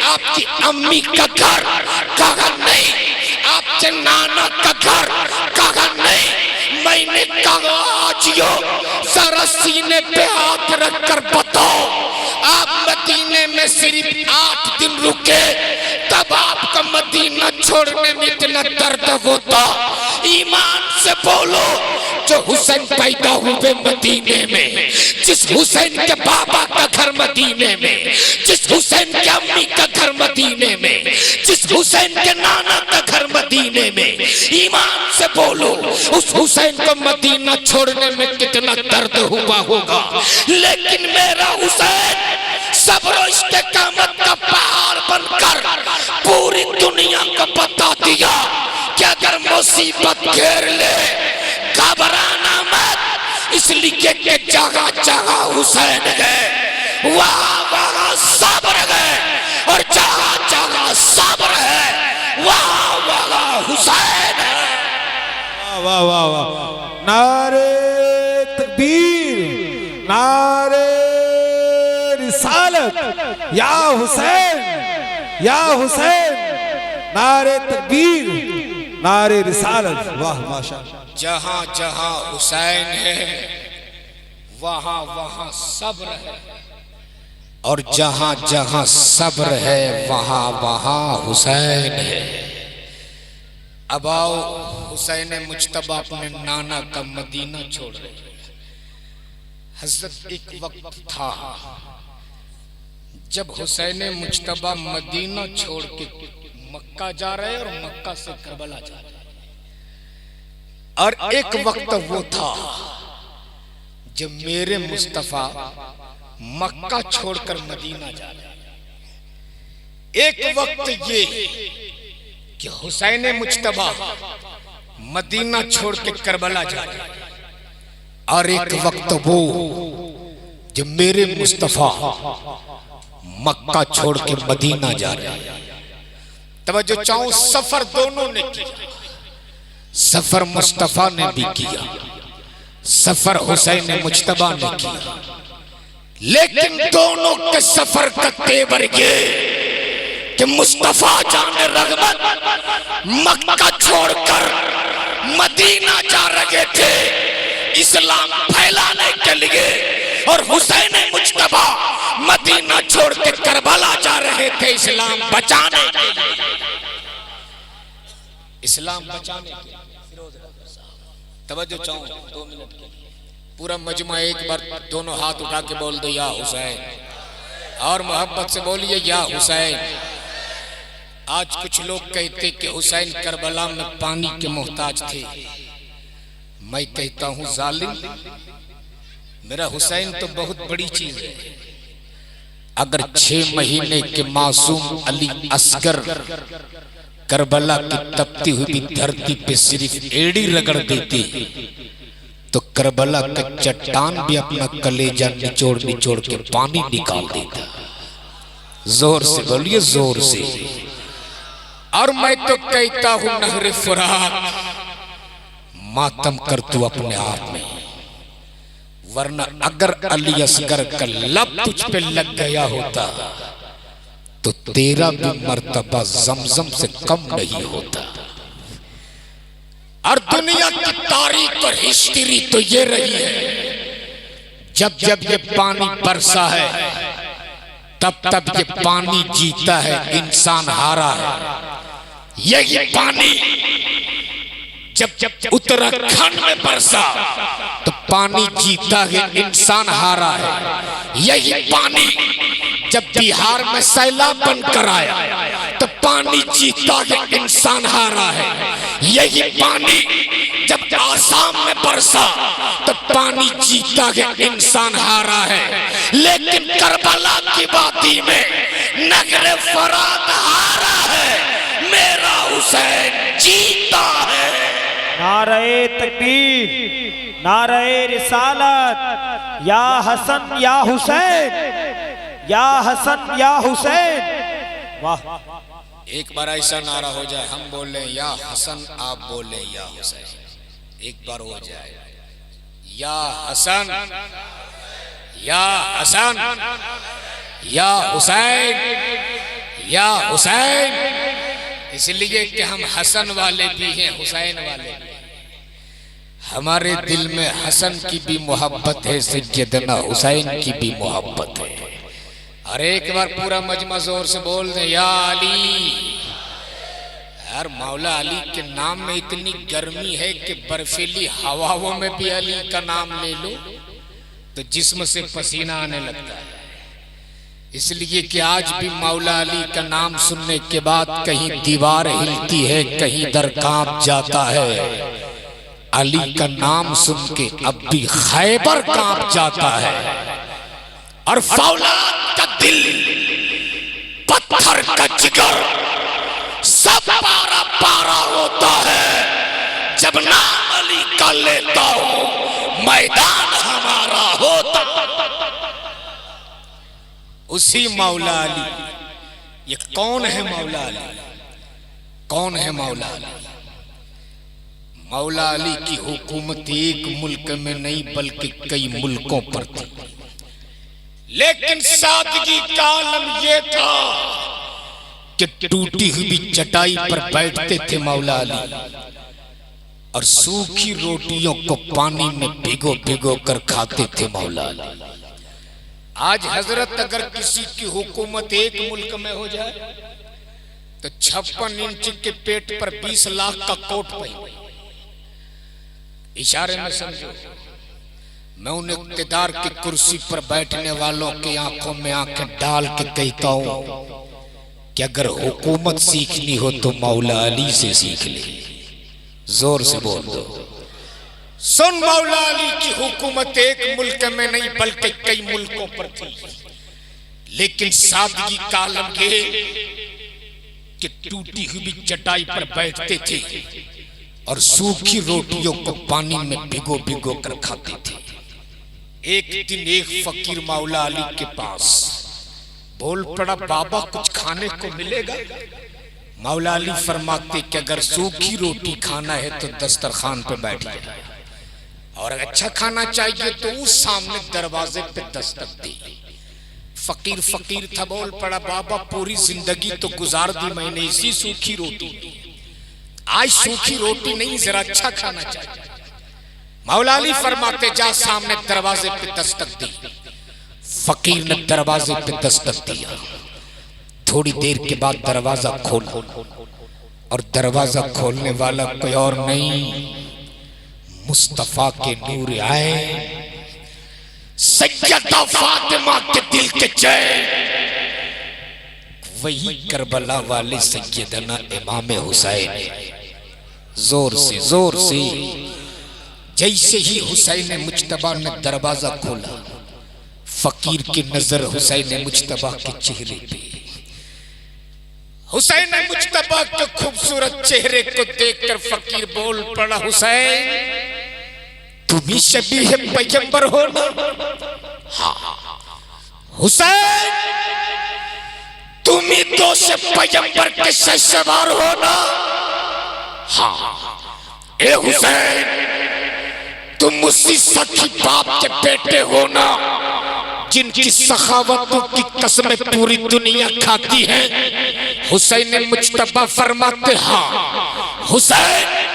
Speaker 1: आपकी अम्मी का घर? कहा नहीं। आपके नाना का घर? कहा नहीं। मैंने कहा हाजियों जरा सीने पे हाथ रखकर बताओ आप मदीने में सिर्फ 8 दिन रुके तब आपका मदीना छोड़ने में इतना दर्द होता? ईमान से बोलो, जो हुसैन पैदा हुए मदीने में, जिस हुसैन के बाबा का घर मदीने में, जिस हुसैन के अम्मी का घर मदीने में, जिस हुसैन के नाना का घर मदीने में, ईमान से बोलो उस हुसैन को मदीना छोड़ने में कितना दर्द हुआ होगा। लेकिन मेरा हुसैन सब्र और इस्तिकामत का पहाड़ बनकर पूरी दुनिया को बता दिया कि अगर मुसीबत घेर ले घबराना मत, इसलिए कि जगह जगह हुसैन है, वहाँ वहाँ सब्र है, और जगह जगह सब्र है वहाँ वहाँ हुसैन है।
Speaker 2: वाह वाह वाह, नारे तकबीर, नारे रिसालत, या हुसैन, या हुसैन, नारे तकबीर, नारे रिसालत। वाह माशाअल्लाह।
Speaker 1: जहां जहां हुसैन है वहां वहां सब्र है, और जहां जहां सब्र है वहां वहां हुसैन है। अब आओ हुसैन मुज्तबा अपने नाना का मदीना छोड़ रहे हैं। हजरत एक वक्त था जब हुसैन मुज्तबा मदीना छोड़ के मक्का जा रहे और मक्का से करबला जा रहे, और एक वक्त वो था जब मेरे मुस्तफा मक्का छोड़कर मदीना जा रहे। एक वक्त ये कि हुसैन मुज्तबा मदीना छोड़ के करबला जा रहे, और एक वक्त वो जब मेरे मुस्तफा मक्का छोड़ के मदीना जा रहे। तवज्जो चाहूं, सफर दोनों ने किया, सफर मुस्तफा ने भी किया, सफर हुसैन मुज्तबा ने किया, लेकिन दोनों के सफर का तेवर ये कि मुस्तफा जाने रगबत मक्का छोड़कर मदीना जा रहे थे इस्लाम फैलाने के लिए, और हुसैन मुज्तबा मदीना छोड़ के करबला जा रहे थे इस्लाम बचाने के लिए, इस्लाम बचाने के लिए। तवज्जो चाहूं 2 मिनट के लिए, पूरा मजमा एक बार दोनों हाथ उठा के बोल दो या हुसैन, और मोहब्बत से बोलिए या हुसैन। आज कुछ लोग कहते कि हुसैन करबला में पानी के मोहताज थे, मैं कहता हूं जालिम, मेरा हुसैन तो बहुत बड़ी चीज है। अगर 6 महीने के मासूम अली असगर करबला की तपती हुई धरती पे सिर्फ एड़ी रगड़ देते तो करबला का चट्टान भी अपना कलेजा निचोड़ निचोड़ के पानी निकाल देता। जोर से बोलिए, जोर से। और मैं तो कहता हूं नहर फुरात, मातम कर तू अपने आप में, वरना अगर अली असगर का लब तुझ पे लग गया होता तो तेरा भी मर्तबा जमजम से कम नहीं होता। और दुनिया की तारीख और हिस्ट्री तो ये रही है, जब जब ये पानी बरसा है तब तब ये पानी जीता है, इंसान हारा है। यही पानी जब जब उत्तराखंड में बरसा तो पानी जीता है, इंसान हारा है। यही पानी जब बिहार में सैलाब बनकर आया तो पानी जीता है, इंसान हारा है। यही पानी जब आसाम में बरसा तो पानी जीता है, इंसान हारा है। लेकिन करबला की वादी में नगरे फरात हारा है, मेरा हुसैन जीता है।
Speaker 3: नारे तकबीर, नारे रिसालत, या हसन या हुसैन, या हसन या हुसैन। वाह,
Speaker 1: एक बार ऐसा नारा हो जाए, हम बोले या हसन, आप बोले या हुसैन। एक बार हो जाए, या हसन, या हसन, या हुसैन, या हुसैन। इसलिए कि हम हसन वाले भी हैं, हुसैन वाले भी। हमारे दिल में हसन की भी मोहब्बत है, सैयदना हुसैन की भी मोहब्बत है। और एक बार पूरा मजमा जोर से बोल दे, या अली। यार मौला अली के नाम में इतनी गर्मी है कि बर्फीली हवाओं में भी अली का नाम ले लो तो जिस्म से पसीना आने लगता है। इसलिए कि आज भी मौला अली का नाम सुनने के बाद कहीं दीवार हिलती है, कहीं दर कांप जाता है। अली का नाम सुन के अब भी खैबर कांप जाता है। और फौलाद का दिल, पत्थर का जिगर, सब पारा पारा होता है जब नाम अली का लेता हूं, मैदान हमारा होता। उसी मौला अली, ये कौन है मौला अली? कौन है मौला अली? मौला अली की हुकूमत एक मुल्क में नहीं बल्कि कई मुल्कों पर थी। लेकिन सादगी का आलम ये था कि टूटी हुई चटाई पर बैठते थे मौला अली और सूखी रोटियों को पानी में भिगो भिगो कर खाते थे मौला अली। आज हजरत अगर किसी की हुकूमत एक मुल्क में हो जाए तो 56 इंच के पेट पर 20 लाख का कोट पहने। इशारे में समझो, मैं उन इक़्तिदार की कुर्सी पर बैठने वालों की आंखों में आंखें डाल के कहता हूं कि अगर हुकूमत सीखनी हो तो मौला अली से सीख ले। जोर से बोल दो, सुन, मौला अली की हुकूमत एक मुल्क में नहीं बल्कि कई मुल्कों पर थी। लेकिन सादगी का आलम ये कि टूटी हुई चटाई पर बैठते थे और सूखी रोटियों को पानी में भिगो भिगो कर खाते थे। एक दिन एक फकीर मौला अली के पास बोल पड़ा, बाबा कुछ खाने को मिलेगा? मौला अली फरमाते कि अगर सूखी रोटी खाना है तो दस्तरखान पे बैठिए, और अच्छा खाना चाहिए तो उस सामने दरवाजे पे दस्तक दी। फकीर फकीर था, बोल पड़ा, बाबा पूरी जिंदगी तो गुजार दी मैंने इसी सूखी रोटी, आज सूखी रोटी नहीं, जरा अच्छा खाना चाहिए। मौला अली फरमाते, जा सामने दरवाजे पे दस्तक दी। फकीर ने दरवाजे पे दस्तक दिया। थोड़ी देर के बाद दरवाजा खोला और दरवाजा खोलने वाला कोई और नहीं, मुस्तफा के नूर आए, सैयदा फातिमा के दिल के चैन, वही करबला वाले सैयदना इमाम हुसैन। जोर से जैसे ही हुसैन मुज्तबा ने दरवाजा खोला, फकीर की नजर हुसैन मुज्तबा के चेहरे पे। हुसैन मुज्तबा के खूबसूरत चेहरे को देखकर फकीर बोल पड़ा, हुसैन तुम ही शबीह पैगंबर हो ना? हाँ। हुसैन तुम ही तो से पैगंबर के सवार हो ना? हाँ। ए हुसैन तुम उसी सखी बाप के बेटे हो ना जिनकी सखावतों की कसमें पूरी दुनिया खाती है? हुसैन मुज्तबा फरमाते, हाँ। हुसैन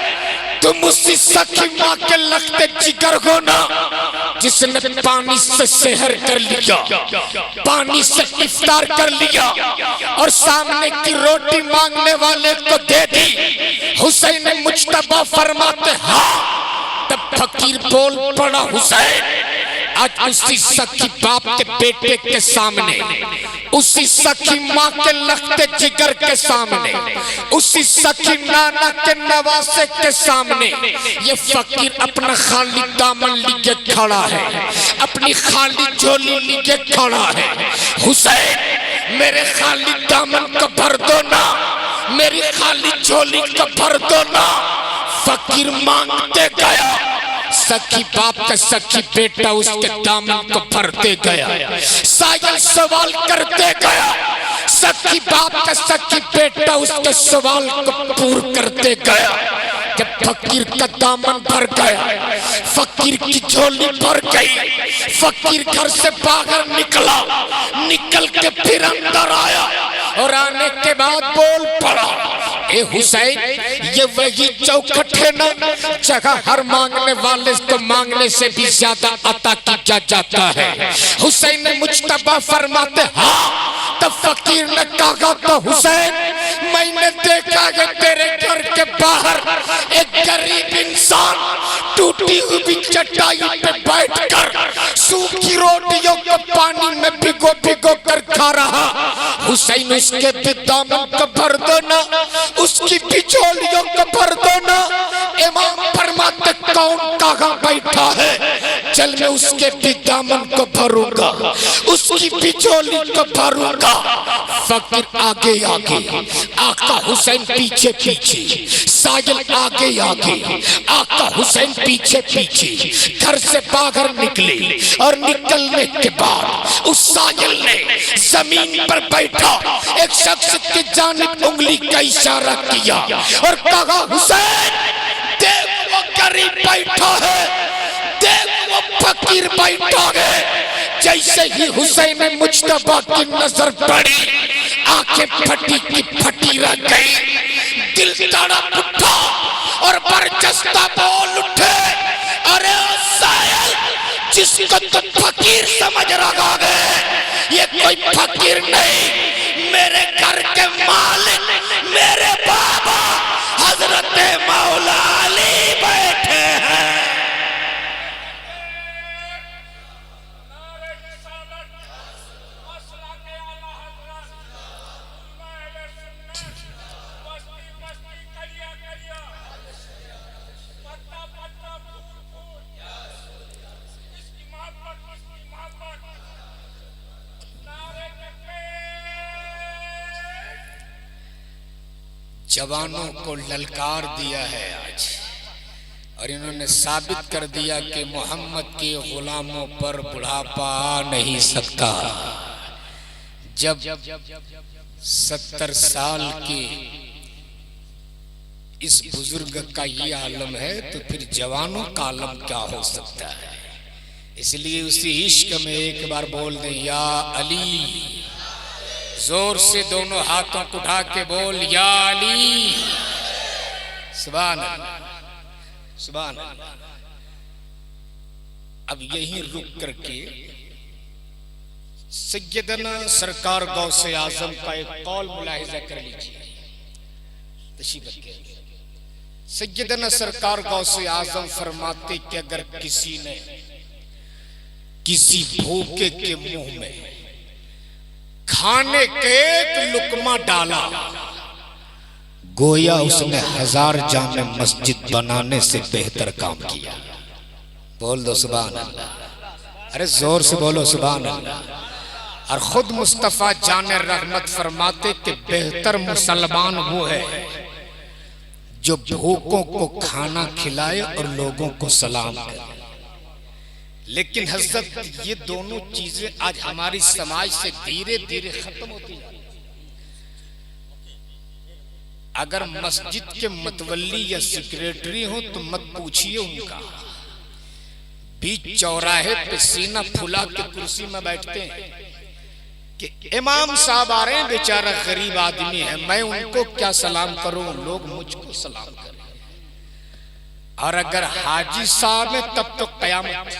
Speaker 1: तुम उसी सखी माँ के लगते जिगर हो ना जिसने पानी से सेहर कर लिया, पानी से इफ्तार कर लिया और सामने की रोटी मांगने वाले को दे दी? हुसैन मुज्तबा फरमाते, हाँ। तब फकीर बोल पड़ा, हुसैन आज उसी सखी बाप के बेटे के सामने, उसी सखी माँ के लगते जिगर के सामने, उसी सखी नाना के नवासे के सामने ये फकीर अपना खाली दामन लिए खड़ा है, अपनी खाली झोली लिए खड़ा है। हुसैन मेरे खाली दामन को भर दो ना, मेरी खाली झोली को भर दो ना। फकीर मांगते गया, सखी बाप का सखी बेटा उसके दामन को भरते गया। सायल सवाल करते गया, सखी बाप का सखी बेटा उसके सवाल को पूर्ण करते गया। जब फकीर का दामन भर गया, फकीर की झोली भर गई, फकीर घर से बाहर निकला, निकल के फिर अंदर आया और आने के बाद बोल पड़ा, ए हुसैन ये वही चौखट है ना जगह हर मांगने वाले को मांगने से भी ज्यादा अता किया जाता है? हुसैन मुज्तबा फरमाते, हाँ। तब फकीर ने कहा, तो हुसैन मैंने देखा है तेरे घर के बाहर एक गरीब इंसान टूटी हुई चटाई पे बैठकर सूखी रोटियों को पानी में भिगो भिगो कर खा रहा। हुसैन उसके भी दामन को भर दो ना, उसकी भी झोलियों को भर दो ना। इमाम फरमाते, कौन कहाँ बैठा है? चल मैं उसके भी दामन को भरूंगा, उसकी भी झोली को भरूंगा। फकीर आगे आगे, आका हुसैन पीछे पीछे, सायल आगे आगे, आका हुसैन पीछे पीछे घर से बाहर निकले और निकलने के बाद उस सायल ने जमीन पर बैठा एक शख्स की जानिब उंगली का इशारा किया और कहा, हुसैन देख वो गरीब बैठा है, देख वो फकीर बैठा है। जैसे ही हुसैन मुज्तबा की नजर पड़ी, आंखें फटी की फटी रह गई, दिल तड़प उठा और बरजस्ता बोल उठे, अरे सायल जिसको तुम फकीर समझ रहा है ये कोई फकीर नहीं, मेरे घर के मालिक मेरे बाबा हजरत मौला अली बैठे हैं। जवानों को ललकार दिया है आज और इन्होंने साबित कर दिया कि मोहम्मद के गुलामों पर बुढ़ापा आ नहीं सकता। जब 70 साल के इस बुजुर्ग का ये आलम है तो फिर जवानों का आलम क्या हो सकता है? इसलिए उसी इश्क में एक बार बोल दे, या अली। जोर से दोनों हाथों को उठा के बोल, या अली। सुभान अल्लाह, सुभान अल्लाह। अब यहीं रुक करके सैयदना सरकार गौसे आजम का एक कौल मुलाहिजा कर लीजिए। सैयदना सरकार गौसे आजम फरमाते कि अगर किसी ने किसी भूखे के मुंह में खाने के एक लुकमा डाला, गोया उसने 1000 जामे मस्जिद बनाने से बेहतर काम किया। बोल दो सुभान अल्लाह। अरे जोर से बोलो सुभान अल्लाह। और खुद मुस्तफा जाने रहमत फरमाते कि बेहतर मुसलमान वो है जो भूखों को खाना खिलाए और लोगों को सलाम करे। लेकिन हजरत ये दोनों चीजें आज हमारी समाज से धीरे धीरे खत्म होती जा रही। अगर मस्जिद के मतवल्ली या सेक्रेटरी हो तो मत पूछिए उनका, बीच चौराहे पे सीना फुला के कुर्सी में बैठते हैं कि इमाम साहब आ रहे हैं, बेचारा गरीब आदमी है, मैं उनको क्या सलाम करूं, लोग मुझको सलाम करें। और अगर हाजी साहब है तब तो कयामत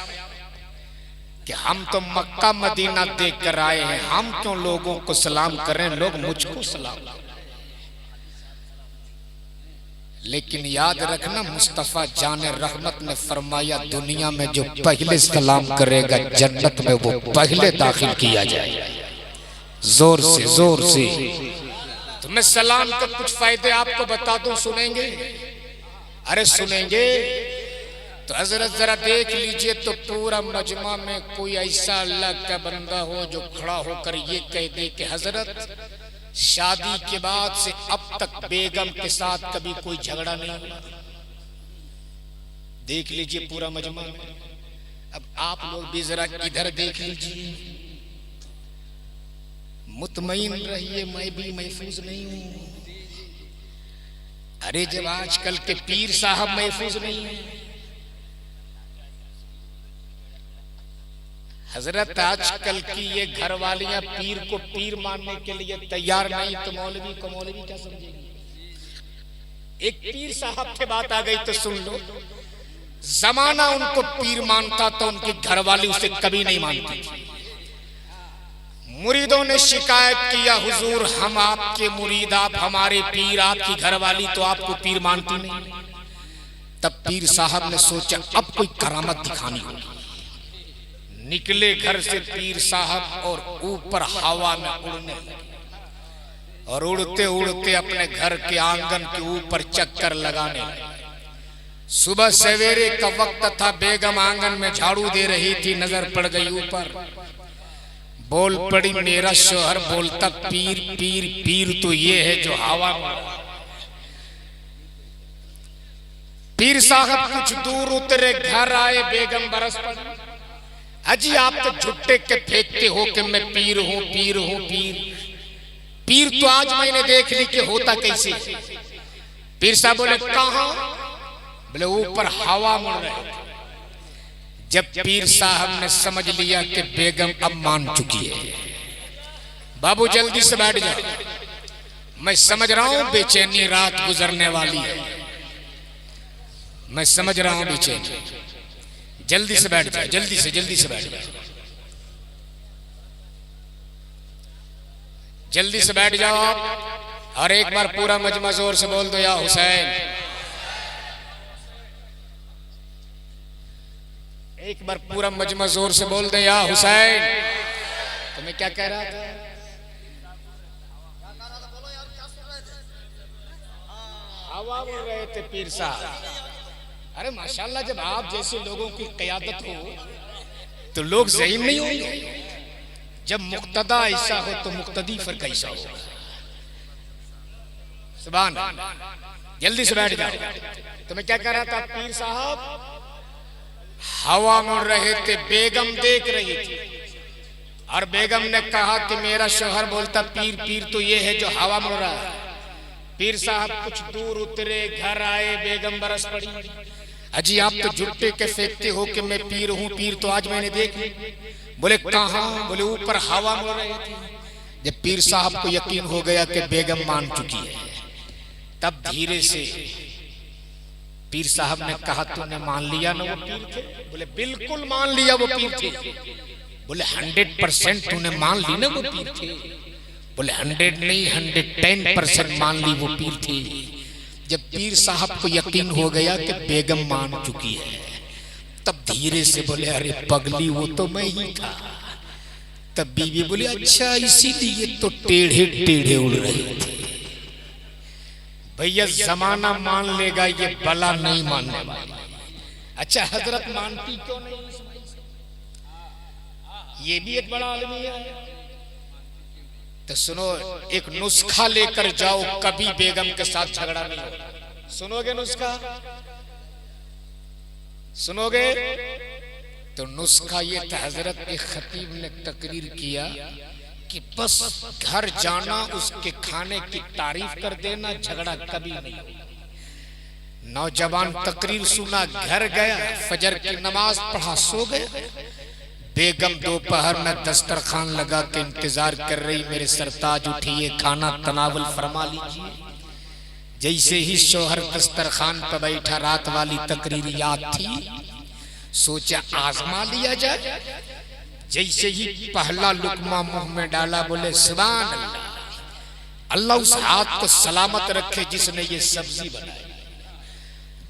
Speaker 1: कि हम तो मक्का मदीना देख कर आए हैं, हम क्यों लोगों को सलाम करें, लोग मुझको सलाम करें। लेकिन याद रखना मुस्तफा जाने रहमत ने फरमाया दुनिया में जो पहले सलाम करेगा जन्नत में वो पहले दाखिल किया जाए। जोर से तो मैं सलाम के कुछ फायदे आपको बता दूं, सुनेंगे? अरे सुनेंगे तो हजरत जरा देख लीजिए तो पूरा मजमा में कोई ऐसा अल्लाह का बंदा हो जो खड़ा होकर ये कह दे कि हजरत शादी के बाद से अब तक बेगम के साथ कभी कोई झगड़ा नहीं हुआ। देख लीजिए पूरा मजमा में। अब आप लोग भी जरा इधर देख लीजिए, मुतमईन रहिए, मैं भी महफूज नहीं हूं। अरे जब आजकल के पीर साहब महफूज नहीं है, हजरत आजकल की ये घरवालियां पीर को पीर मानने के लिए तैयार नहीं, तो मौलवी को मौलवी क्या समझेगी? एक पीर साहब की बात आ गई तो सुन लो। जमाना उनको पीर मानता तो उनकी घरवाली उसे कभी नहीं मानती थी। मुरीदों ने शिकायत किया, हुजूर हम आपके मुरीद, आप हमारे पीर, आपकी घरवाली तो आपको पीर मानती नहीं। तब पीर साहब ने सोचा अब कोई करामत दिखानी होगी। निकले घर से पीर साहब और ऊपर हवा में उड़ने लगे और उड़ते उड़ते अपने घर के आंगन के ऊपर चक्कर लगाने लगे। सुबह सवेरे का वक्त था, बेगम आंगन में झाड़ू दे रही थी, नजर पड़ गई ऊपर, बोल पड़ी मेरा शोहर बोलता पीर पीर पीर तो ये है जो हवा में। पीर साहब कुछ दूर उतरे, घर आए, बेगम बरस पड़ी, अजी आप तो झुट्टे के फेंकते हो कि मैं पीर हूं पीर हूं पीर। पीर तो आज मैंने देख ली कि होता कैसे। पीर साहब बोले कहां? बोले ऊपर हवा मुड़ रहे। जब पीर साहब ने समझ लिया कि बेगम अब मान चुकी है, बाबू जल्दी से बैठ जाओ, मैं समझ रहा हूं बेचैनी रात गुजरने वाली है, मैं समझ रहा हूं बेचैनी, जल्दी से बैठ जाओ, जल्दी से बैठ जाओ, जल्दी से बैठ जाओ आप। और एक बार पूरा मजमा जोर से बोल दो या हुसैन। एक बार पूरा मजमा जोर से बोल दे या हुसैन। तो मैं क्या कह रहा था? हवा बोल रहे थे पीर साहब। अरे माशाल्लाह, जब आप जैसे लोगों की क़यादत हो तो लोग ज़हीन नहीं होंगे। जब मुक्तदा ऐसा हो तो मुक्तदी फिर कैसा हो? सुभान अल्लाह। जल्दी से बैठ जाओ। तो मैं क्या कह रहा था? पीर साहब हवा मुड़ रहे थे, बेगम देख रही थी और बेगम ने कहा कि मेरा शोहर बोलता पीर पीर तो ये है जो हवा मुड़ रहा है। पीर साहब कुछ दूर उतरे, घर आए, बेगम बरस पड़ी, अजी आप तो झुट्टे के फेंकते हो कि मैं पीर हूं पीर तो आज मैंने देख ली। बोले कहां? बोले ऊपर हवा मुड़ रही थी। जब पीर साहब को यकीन हो गया कि बेगम मान चुकी है, तब धीरे से पीर साहब ने कहा तूने मान लिया ना वो पीर थे? बोले बिल्कुल मान लिया वो पीर थे। बोले 100% तूने मान ली ना वो पीर थे? बोले 100 नहीं 110% मान ली वो पीर थे। जब पीर साहब को यकीन हो गया कि बेगम मान चुकी है, तब धीरे से बोले अरे पगली वो तो मैं ही था। तब बीवी बोली अच्छा इसीलिए तो टेढ़े टेढ़े उड़ रहे थे। भैया जमाना मान लेगा, ये बला नहीं मानने वाली। अच्छा हजरत मानती क्यों नहीं इस्माइल से? ये भी एक बड़ा आदमी है। तो सुनो, एक नुस्खा लेकर जाओ, कभी बेगम के साथ झगड़ा नहीं हो। सुनोगे नुस्खा? सुनोगे? तो नुस्खा ये था, हजरत के खतीब ने तकरीर किया कि बस घर जाना, उसके खाने की तारीफ कर देना, झगड़ा कभी नहीं होगा। नौजवान तकरीर सुना, घर गया, फजर की नमाज पढ़ा, सो गए। बेगम दोपहर में दस्तरखान लगा के इंतजार कर रही, मेरे सरताज उठिए, खाना तनावल फरमा लीजिए। जैसे ही शोहर दस्तरखान पर बैठा, रात वाली तकरीर याद थी, सोचा आजमा लिया जाए। जैसे ही पहला लुकमा मुंह में डाला, बोले सुभान अल्लाह, अल्लाह उस हाथ को सलामत रखे जिसने ये सब्जी बनाई।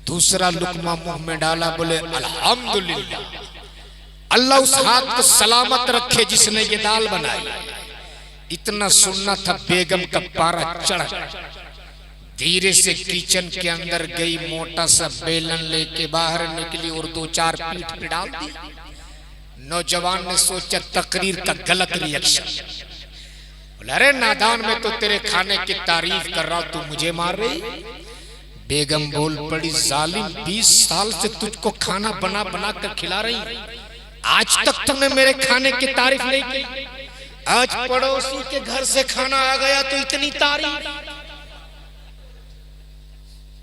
Speaker 1: दूसरा लुकमा मुंह में डाला, बोले अल्हम्दुलिल्लाह, अल्लाह उस हाथ को सलामत रखे जिसने ये दाल बनाई। इतना सुनना था, बेगम का पारा चढ़, धीरे से किचन के अंदर गई, मोटा सा बेलन लेके बाहर निकली और दो चार पीठ पे डाल दी। नौजवान ने सोचा तकरीर का गलत रिएक्शन, बोला अरे नादान, में तो तेरे खाने की तारीफ कर रहा, तू मुझे मार रही। बेगम बोल पड़ी, जालिम, 20 साल से तुझको खाना बना बना कर खिला रही, आज तक तुमने मेरे खाने की तारीफ नहीं की। आज पड़ोसी के घर से खाना आ गया तो इतनी तारीफ।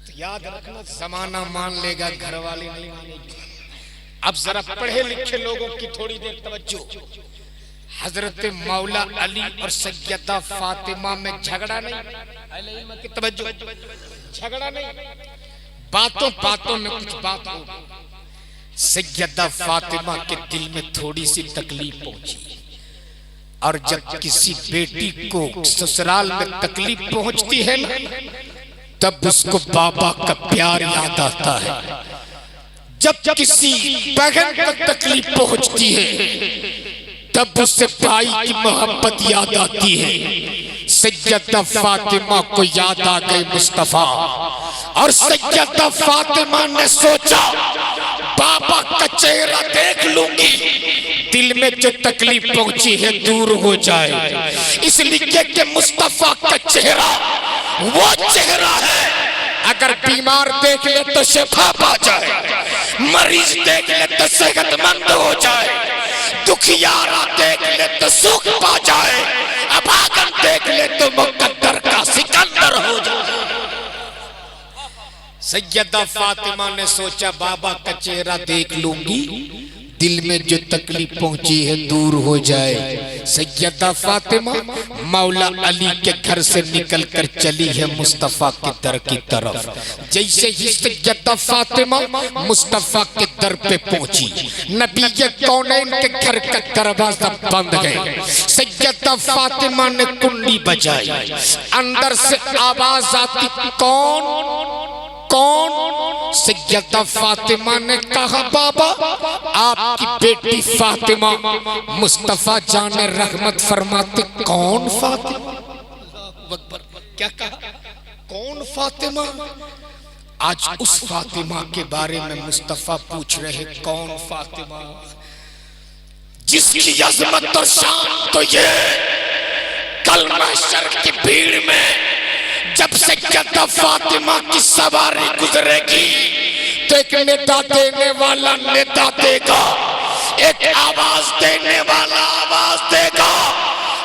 Speaker 1: तो याद रखना, जमाना मान लेगा, घर वाले नहीं मानेंगे। अब जरा पढ़े लिखे लोगों की थोड़ी देर तवज्जो। हजरत मौला अली और सैयदा फातिमा में झगड़ा नहीं, तवज्जो, झगड़ा नहीं, बातों बातों में कुछ बात हो। सैयदा फातिमा के दिल में थोड़ी सी तकलीफ पहुंची, और जब किसी बेटी को ससुराल में तकलीफ पहुंचती है ना, तब उसको बाबा का प्यार याद आता है। जब किसी बहन को तकलीफ पहुंचती है, तब उससे भाई की मोहब्बत याद आती है। सैयदा फातिमा को याद आ गई मुस्तफा, और सैयदा फातिमा ने सोचा बाबा का चेहरा देख लूंगी, दिल में जो तकलीफ पहुंची है दूर हो जाए। इसलिए कि मुस्तफा का चेहरा वो चेहरा है, अगर बीमार देख ले तो शिफा पा जाए, मरीज देख ले तो सेहतमंद हो जाए, दुखियारा देख ले तो सुख पा जाए, अभागन देख ले तो मुकद्दर का सिकंदर हो जाए। सैयदा फातिमा ने सोचा बाबा का चेहरा देख लूंगी, दिल में जो तकलीफ पहुंची है दूर हो जाए। सैयदा फातिमा मौला अली के घर से निकलकर चली है मुस्तफा के दर की तरफ। जैसे ही सैयदा फातिमा मुस्तफा के दर पे पहुंची, नबी कौनैन के घर का दरवाजा बंद है। सैयदा फातिमा ने कुंडी बजाई, अंदर से आवाज आती, कौन कौन? सैयदा फातिमा ने कहा बाबा, आपकी बेटी फातिमा, मुस्तफा जान रहमत फरमाते। कौन फातिमा? क्या कहा? कौन फातिमा? आज उस फातिमा के बारे में मुस्तफा पूछ रहे, कौन फातिमा? जिसकी अजमत और शान तो ये कल महशर की भीड़ में जब सैयदा फातिमा की सवारी गुजरेगी, तो एक नेता देने वाला नेता देगा, एक आवाज देने वाला आवाज देगा।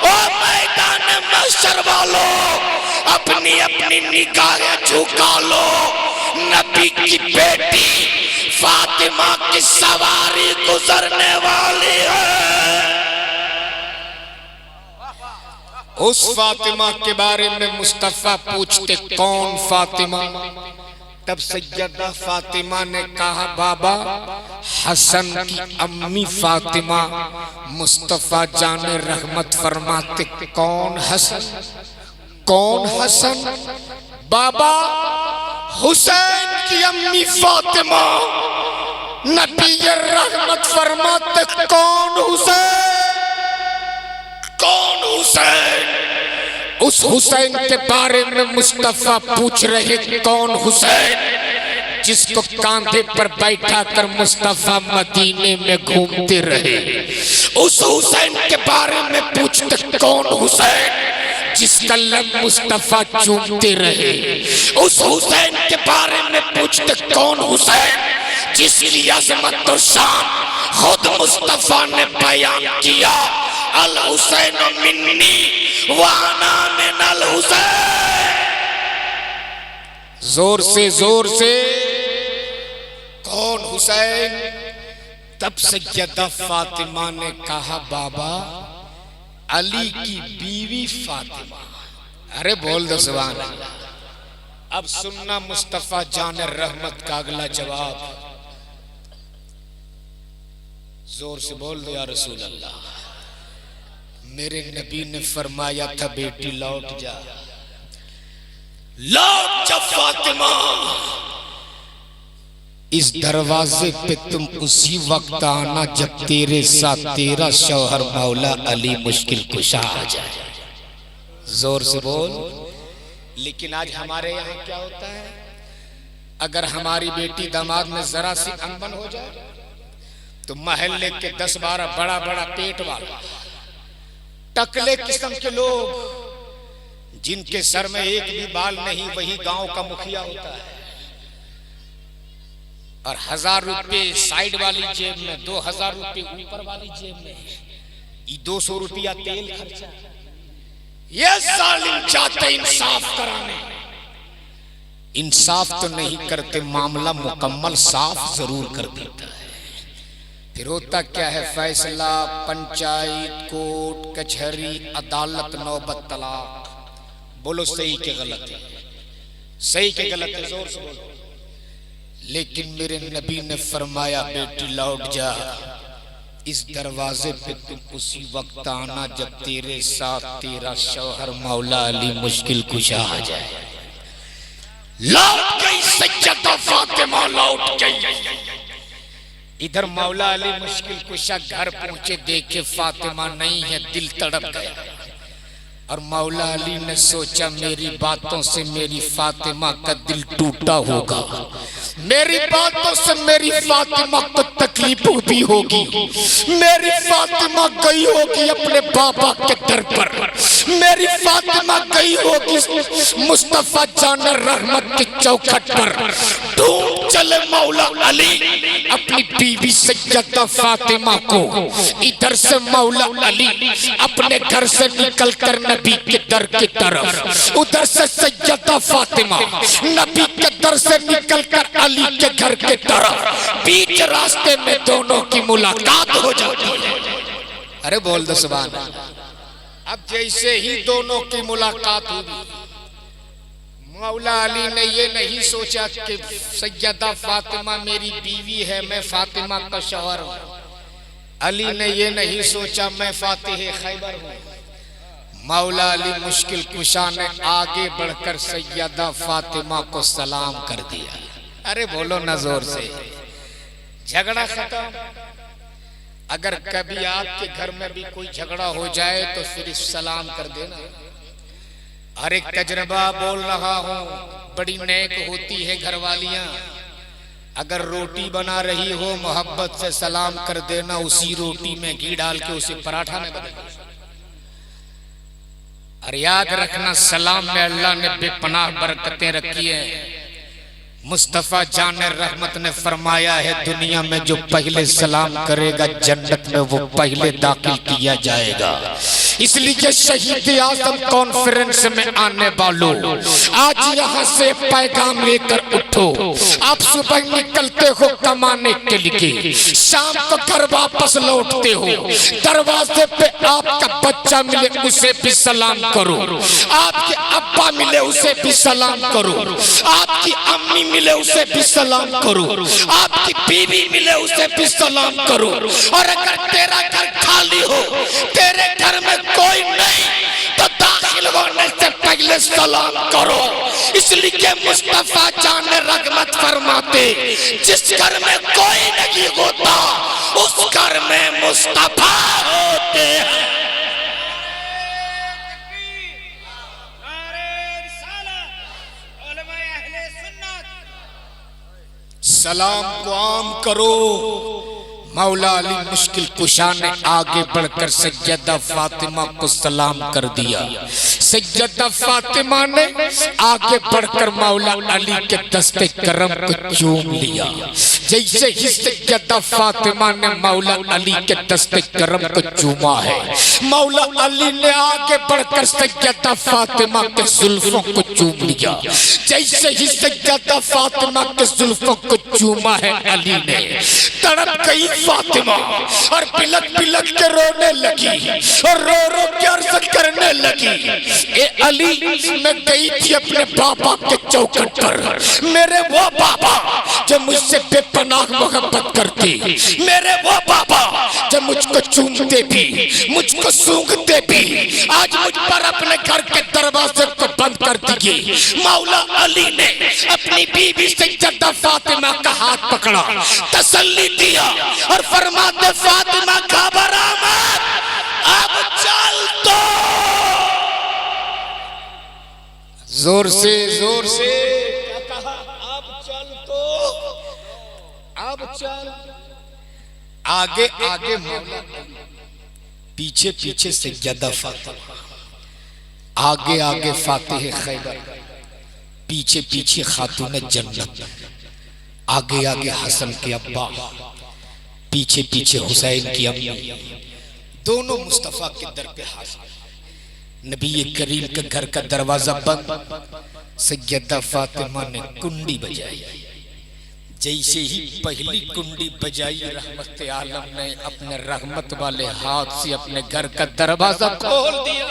Speaker 1: ओ मैदान महशर वालों, अपनी अपनी निगाहें झुका लो, नबी की बेटी फातिमा की सवारी गुजरने वाली है। उस फातिमा के बारे में मुस्तफा पूछते, कौन फातिमा? तब सैयदा फातिमा ने कहा बाबा, हसन की अम्मी फातिमा। मुस्तफा जाने रहमत फरमाते, कौन हसन? कौन हसन? बाबा, हुसैन की अम्मी फातिमा। नबी रहमत फरमाते, कौन हुसैन? कौन हुसैन? उस हुसैन के बारे में मुस्तफा पूछ रहे, कौन हुसैन जिसको कांधे पर बैठा कर मुस्तफा मदीने में घूमते रहे। उस हुसैन के बारे में पूछते कौन हुसैन जिसका लब मुस्तफा चूमते रहे। उस हुसैन के बारे में पूछते कौन हुसैन जिसकी अजमत और शान खुद मुस्तफा ने बयान किया। अल हुसैन मिन्नी व अना मिनल हुसैन। जोर से कौन हुसैन? तब सैयदा फातिमा ने कहा बाबा अली की बीवी फातिमा। अरे बोल दो सुभान अल्लाह। अब सुनना मुस्तफा जान रहमत का अगला जवाब। जोर से बोल दो या रसूल अल्लाह। मेरे नबी ने फरमाया था बेटी लौट जा, लौट जा फातिमा। इस दरवाजे पे तुम उसी वक्त आना जब तेरे साथ तेरा शौहर मौला अली मुश्किल कुशा आ जाए। जोर से बोल। लेकिन आज हमारे यहाँ क्या होता है, अगर हमारी बेटी दामाद में जरा सी अनबन हो जाए तो महल्ले के 10-12 बड़ा बड़ा पेट वाला टकले किस्म के लोग जिनके सर में एक भी बाल नहीं वही गांव का मुखिया होता है। और 1000 रुपए साइड वाली जेब में, 2000 रुपए ऊपर वाली जेब में, 200 रुपया तेल खर्चा। ये जालिम चाहते इंसाफ कराने, इंसाफ तो नहीं करते, मामला मुकम्मल साफ जरूर कर देता है। फिर होता क्या है, फैसला पंचायत, कोर्ट कचहरी, अदालत, नौबत, तलाक। बोलो सही के गलत है, सही के गलत है, जोर से बोलो। लेकिन मेरे नबी ने फरमाया बेटी लौट जा, इस दरवाजे पे तुम उसी वक्त आना जब तेरे साथ तेरा शौहर मौला अली मुश्किल कुशा आ जाए। लौट गई सैयदा फातिमा, लौट गई। इधर मौला अली मुश्किल कुशा घर पहुंचे, देखे फातिमा नहीं है, दिल तड़प गया। और मौला अली ने सोचा मेरी बातों से मेरी फातिमा का दिल टूटा होगा, मेरी बातों से मेरी फातिमा को तकलीफ भी होगी, मेरी फातिमा गई होगी अपने बाबा के दर पर, मेरी फातिमा गई होगी मुस्तफा जान रहमत के चौखट पर। ढूंढ चले मौला अली अपनी बीवी सैयदा फातिमा को। इधर से मौला अली अपने घर से निकल कर नबी के दर की तरफ, उधर से सैयदा फातिमा नबी के दर से निकल कर अली के घर के तरफ। बीच रास्ते में दोनों की मुलाकात हो जाती है। अरे बोल दो सुभान अल्लाह। अब जैसे ही दोनों की मुलाकात हुई, मौला अली ने ये नहीं सोचा कि सैयदा फातिमा मेरी बीवी है, मैं फातिमा का शौहर हूँ। अली ने ये नहीं सोचा मैं फातिह खैबर हूँ। मौला अली मुश्किल कुशा ने आगे बढ़कर सैयदा फातिमा को सलाम कर दिया। अरे बोलो ना जोर से। झगड़ा खत्म। अगर कभी आपके घर में भी कोई झगड़ा हो जाए तो फिर सलाम कर देना। हर एक तजर्बा बोल रहा हूँ, बड़ी नेक होती है घरवालियां। अगर रोटी बना रही हो मोहब्बत से सलाम कर देना, उसी रोटी में घी डाल के उसे पराठा में बना। और याद रखना सलाम में अल्लाह ने बेपनाह बरकतें रखी है। मुस्तफा जान रहमत ने फरमाया है दुनिया में जो पहले सलाम करेगा जन्नत में वो पहले दाखिल किया जाएगा। इसलिए शहीद आजम कॉन्फ्रेंस में आने वालों, आज यहाँ से पैगाम लेकर उठो। आप सुबह निकलते हो कमाने के लिए, शाम को घर वापस लौटते हो, दरवाजे पे आपका बच्चा मिले उसे भी सलाम करो, आपके अब्बा मिले उसे भी सलाम करो, आपकी अम्मी मिले उसे भी सलाम करो, आपकी बीवी मिले उसे भी सलाम करो। और अगर तेरा घर खाली हो, तेरे घर में कोई नहीं, तो दाखिल होने से पहले सलाम करो। इसलिए मुस्तफा जान रहमत फरमाते, जिस घर में कोई नहीं होता उस घर में मुस्तफा होते हैं। सलाम को आम करो। मौला अली मुश्किल कुशा ने आगे बढ़कर सैयदा फातिमा को सलाम कर दिया। सैयदा फातिमा ने आगे बढ़कर मौला अली के दस्ते करम को चूम लिया। जैसे ही सैयदा फातिमा ने मौला अली के दस्ते करम को चूमा है, मौला अली ने आगे बढ़कर सैयदा फातिमा के जुल्फों को चूम लिया। जैसे ही सैयदा फातिमा के जुल्फों को चूमा है अली ने, तड़प गई फातिमा और बिलक बिलक के रोने लगी और रो रो के अर्ज करने लगी, ए अली मैं गई थी अपने बाबा के चौखट पर, मेरे वो बाबा जो मुझसे बेपनाह मोहब्बत करते, मेरे वो बाबा जो मुझको चूमते भी, मुझको सूंघते भी, आज मुझ पर अपने घर के दरवाजे को बंद कर दिए। मौला अली ने अपनी बीवी सैयदा फातिमा का हाथ पकड़ा, तसल्ली दिया और फरमाते फातिमा घबरा मत, अब चल तो। जोर से क्या कहा? अब चल तो, अब चल। आगे आगे मौला, पीछे पीछे सैयदा फातिमा, आगे आगे फातिह खैबर, पीछे पीछे खातून जन्नत, आगे आगे हसन के अब्बा, पीछे पीछे हुसैन की अम्मी, दोनों मुस्तफा के दर पे हाजिर। नबी करीम के घर का दरवाजा बंद, सैयदा फातिमा ने कुंडी बजाई। जैसे ही पहली कुंडी बजाई, रहमत आलम ने अपने रहमत वाले हाथ से अपने घर का दरवाजा खोल दिया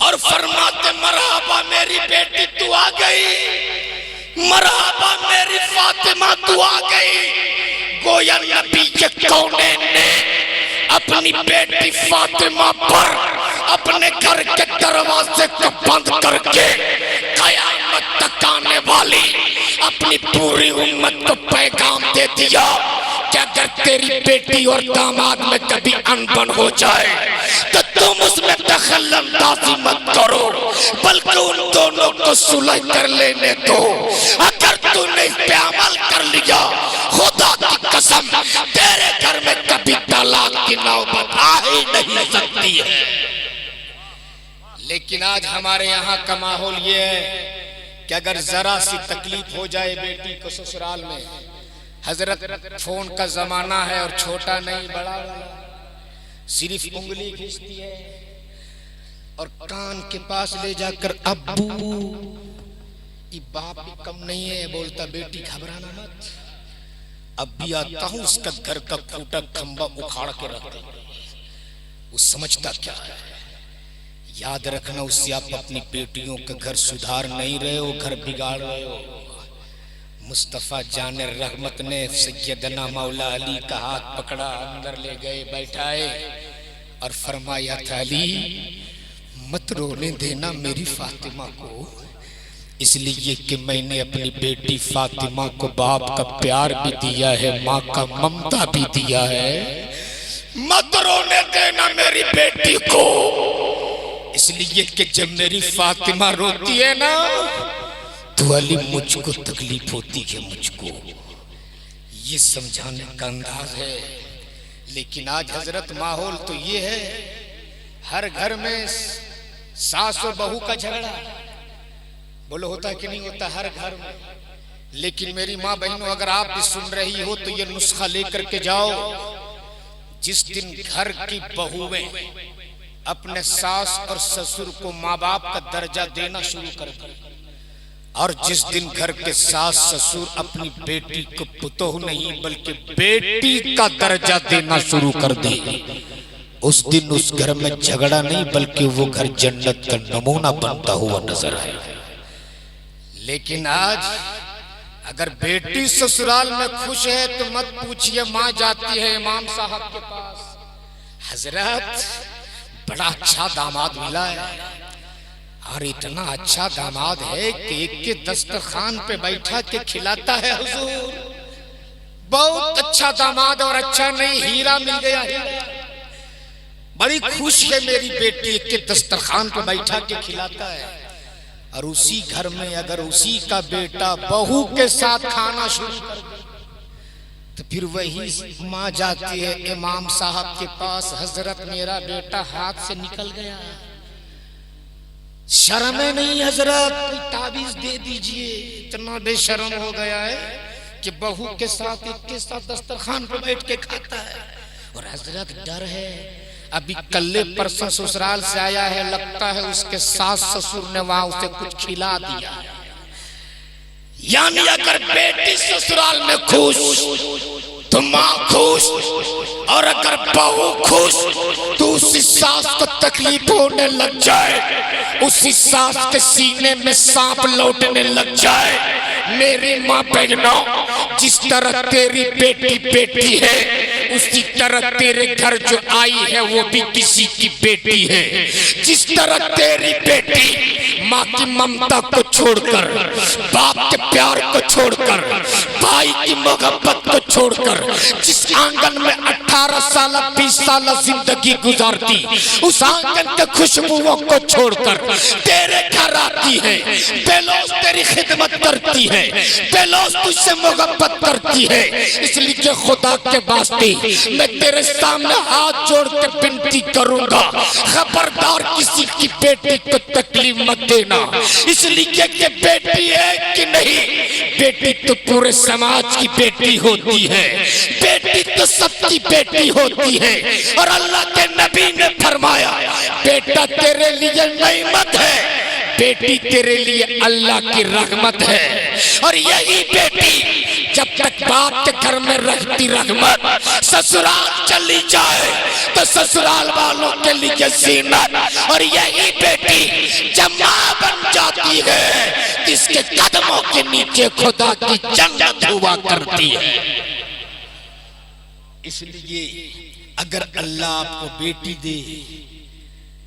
Speaker 1: और फरमाते मरहबा मेरी बेटी तू आ गई, मरहबा मेरी फातिमा तू आ गई। गोया नबी के कौनैन ने अपनी बेटी फातिमा पर अपने घर के दरवाजे को बंद करके कयामत तक आने वाली अपनी पूरी उम्मत को पैगाम दे दिया कि अगर तेरी बेटी और दामाद में कभी अनबन हो जाए तो तुम उसमें दखल अंदाजी मत करो, बल्कि उन दोनों को सुलह कर लेने दो। अगर तूने इस पे अमल कर लिया, खुदा की कसम तेरे घर में कभी तलाक की नौबत आ ही नहीं सकती है। लेकिन आज हमारे यहाँ का माहौल ये है कि अगर जरा सी तकलीफ हो जाए बेटी को ससुराल में, हजरत फोन का जमाना है और छोटा नहीं बड़ा वाला, सिर्फ उंगली खींचती है और कान के पास ले जाकर अब्बू, ये बाप भी कम नहीं है, बोलता बेटी घबराना मत, अब भी आता हूं उसका घर का खूटा खंबा उखाड़ के रख दे। वो समझता क्या है? याद रखना, उससे आप अपनी बेटियों का घर सुधार नहीं रहे हो, घर बिगाड़ रहे हो। मुस्तफ़ा जाने रहमत ने सैयदना मौला अली का हाथ पकड़ा, अंदर ले गए, बैठाए और फरमाया था अली मत रोने देना मेरी फातिमा को, इसलिए कि मैंने अपनी बेटी फातिमा को बाप का प्यार भी दिया है, माँ का ममता भी दिया है। मत रोने देना मेरी बेटी को, इसलिए कि जब मेरी फातिमा रोती है ना तो अली मुझको तकलीफ होती है, मुझको ये समझाने का अंदाज है। लेकिन आज हजरत माहौल तो ये है, हर घर में सास और बहू का झगड़ा, बोलो होता है कि नहीं होता हर घर में। लेकिन मेरी माँ बहनों, अगर आप भी सुन रही हो तो ये नुस्खा लेकर के जाओ, जिस दिन घर की बहुएं अपने सास और ससुर को माँ बाप का दर्जा देना शुरू कर दें, और जिस दिन घर के सास ससुर अपनी बेटी को पुतोह नहीं बल्कि बेटी का दर्जा देना शुरू कर दे, उस दिन उस घर में झगड़ा नहीं बल्कि वो घर जन्नत का नमूना बनता हुआ नजर आए। लेकिन आज अगर बेटी ससुराल में खुश है तो मत पूछिए, माँ जाती है इमाम साहब के पास, हजरत बड़ा अच्छा दामाद मिला है, और इतना अच्छा दामाद है कि एक के दस्तरखान पे बैठा के खिलाता है हुजूर, बहुत अच्छा दामाद, और अच्छा नहीं हीरा मिल गया हीरा। बड़ी खुश है मेरी बेटी, एक के दस्तरखान पे बैठा के खिलाता है। और उसी घर में अगर उसी का बेटा बहू के साथ खाना शुरू कर दे तो फिर वही माँ जाती है इमाम साहब के पास, हजरत मेरा बेटा हाथ से निकल गया, शर्म है नहीं हजरत, कोई ताबीज दे दीजिए। इतना बेशर्म हो गया है कि बहू के साथ एक के साथ दस्तरखान पर बैठ के खाता है। और हजरत डर है, अभी कल्ले परसों ससुराल से आया है, लगता है उसके सास ससुर ने वहां उसे कुछ खिला दिया है। यानी अगर बेटी ससुराल में खुश तो माँ खुश, और अगर बहू खुश तो उसी सास को तकलीफ होने लग जाए, उसी सास के सीने में सांप लौटने लग जाए। मेरी माँ बहनों, जिस तरह तेरी बेटी बेटी है, उसी तरह तेरे घर जो आई है वो भी किसी की बेटी है। जिस तरह तेरी बेटी माँ की ममता को छोड़कर, बाप के प्यार को छोड़कर, भाई की मोहब्बत को छोड़कर जिस आंगन में 18 साल 20 साल जिंदगी गुजारती, उस आंगन के खुशबुओं को छोड़कर तेरे घर आती है, बेलौस तेरी खिदमत करती है, बेलौस तुझसे मोहब्बत करती है। इसलिए खुदा के वास्ते मैं तेरे सामने हाथ जोड़ के विनती करूंगा, खबरदार किसी की बेटी को तकलीफ मत देना। इसलिए कि बेटी है कि नहीं, बेटी तो पूरे समाज की बेटी होती है, बेटी तो सबकी बेटी होती है। और अल्लाह के नबी ने फरमाया, बेटा तेरे लिए नेमत है, बेटी तेरे लिए अल्लाह की रहमत है। और यही बेटी जब तक बाप के घर में रहती रहमत, ससुराल चली जाए तो ससुराल वालों के लिए जीनत। और यही बेटी जब माँ बन जाती है, जिसके कदमों के नीचे खुदा की जन्नत हुआ करती है। इसलिए अगर अल्लाह आपको बेटी दे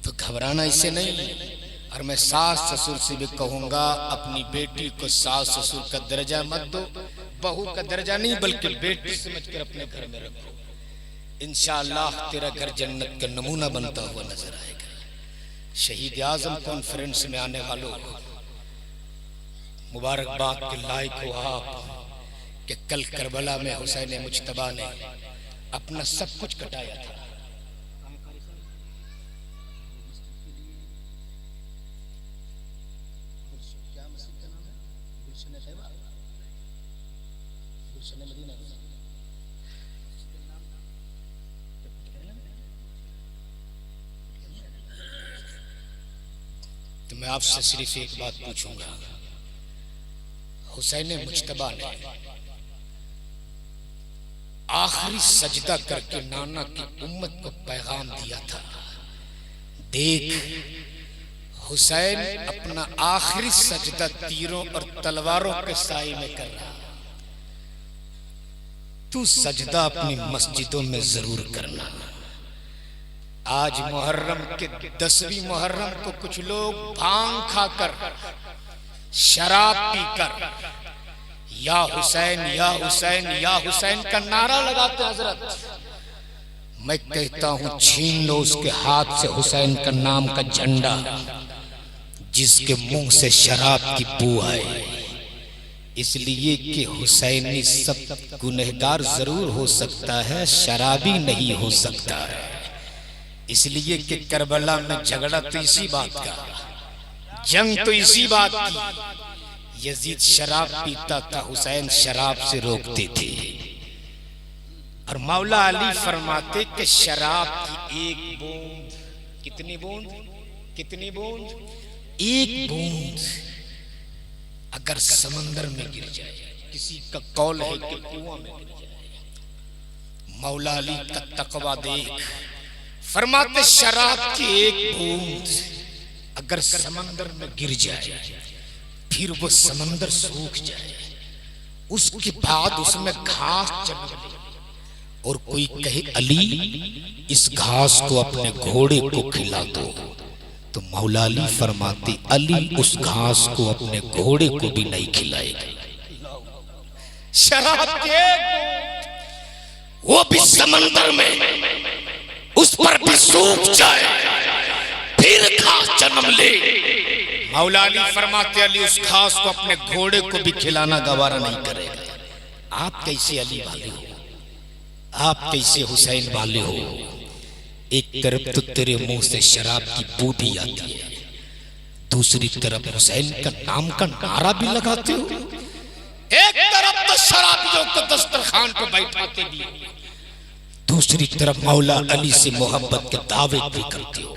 Speaker 1: तो घबराना इसे नहीं। और मैं सास ससुर से भी कहूंगा, अपनी बेटी को सास ससुर का दर्जा मत दो, बहू का दर्जा नहीं बल्कि बेटी समझकर अपने घर में रखो। इंशाअल्लाह तेरा घर जन्नत का नमूना बनता हुआ नजर आएगा। शहीद आजम कॉन्फ्रेंस में आने वालों, मुबारकबाद के लायक हो आप कि कल करबला में हुसैन मुज्तबा ने अपना सब कुछ कटाया था। तो मैं आपसे सिर्फ एक बात पूछूंगा, हुसैन मुज्तबा ने आखिरी सजदा करके नाना की उम्मत को पैगाम दिया था, देख हुसैन अपना आखिरी सजदा तीरों और तलवारों के साए में कर रहा, तू सजदा अपनी मस्जिदों में जरूर करना। आज मुहर्रम के 10वीं मुहर्रम को कुछ लोग भांग खाकर, शराब पीकर या हुसैन या हुसैन या हुसैन का नारा लगाते। हजरत मैं कहता हूं, छीन लो उसके हाथ से हुसैन का नाम का झंडा, जिसके मुंह से शराब की बू आए। इसलिए कि हुसैनी सब गुनहगार जरूर हो सकता है, शराबी नहीं हो सकता है। इसलिए कि करबला में झगड़ा तो इसी बात का, जंग तो इसी बात की। यजीद शराब पीता था, हुसैन शराब से रोकते थे। और मौला अली फरमाते कि शराब की एक बूंद, कितनी बूंद, कितनी बूंद, एक बूंद अगर समंदर में गिर जाए, किसी का कौल है कि कुआं में गिर जाए। मौला अली का तकवा देख, फरमाते शराब की एक बूंद अगर समंदर में गिर जाए, फिर वो समंदर सूख जाए, उसके बाद उसमें घास जन्म ले, और कोई कहे अली इस घास को अपने घोड़े को खिला दो, तो मौला अली फरमाते अली उस घास को अपने घोड़े को भी नहीं खिलाएगा। शराब के वो भी समंदर में, उस पर भी सूख जाए, फिर घास जन्म ले। मौला अली फरमाते अली उस घास को अपने घोड़े को भी खिलाना गवारा नहीं करेगा। आप कैसे अली वाले हो? आप कैसे हुसैन वाले हो? एक तरफ तो तेरे मुंह से शराब की बू भी आती है, दूसरी तरफ हुसैन का नाम का नारा भी लगाते हो। एक तरफ तो शराबियों को दस्तरखान पर बैठाते भी, दूसरी तरफ मौला अली से मोहब्बत के दावे भी करते हो।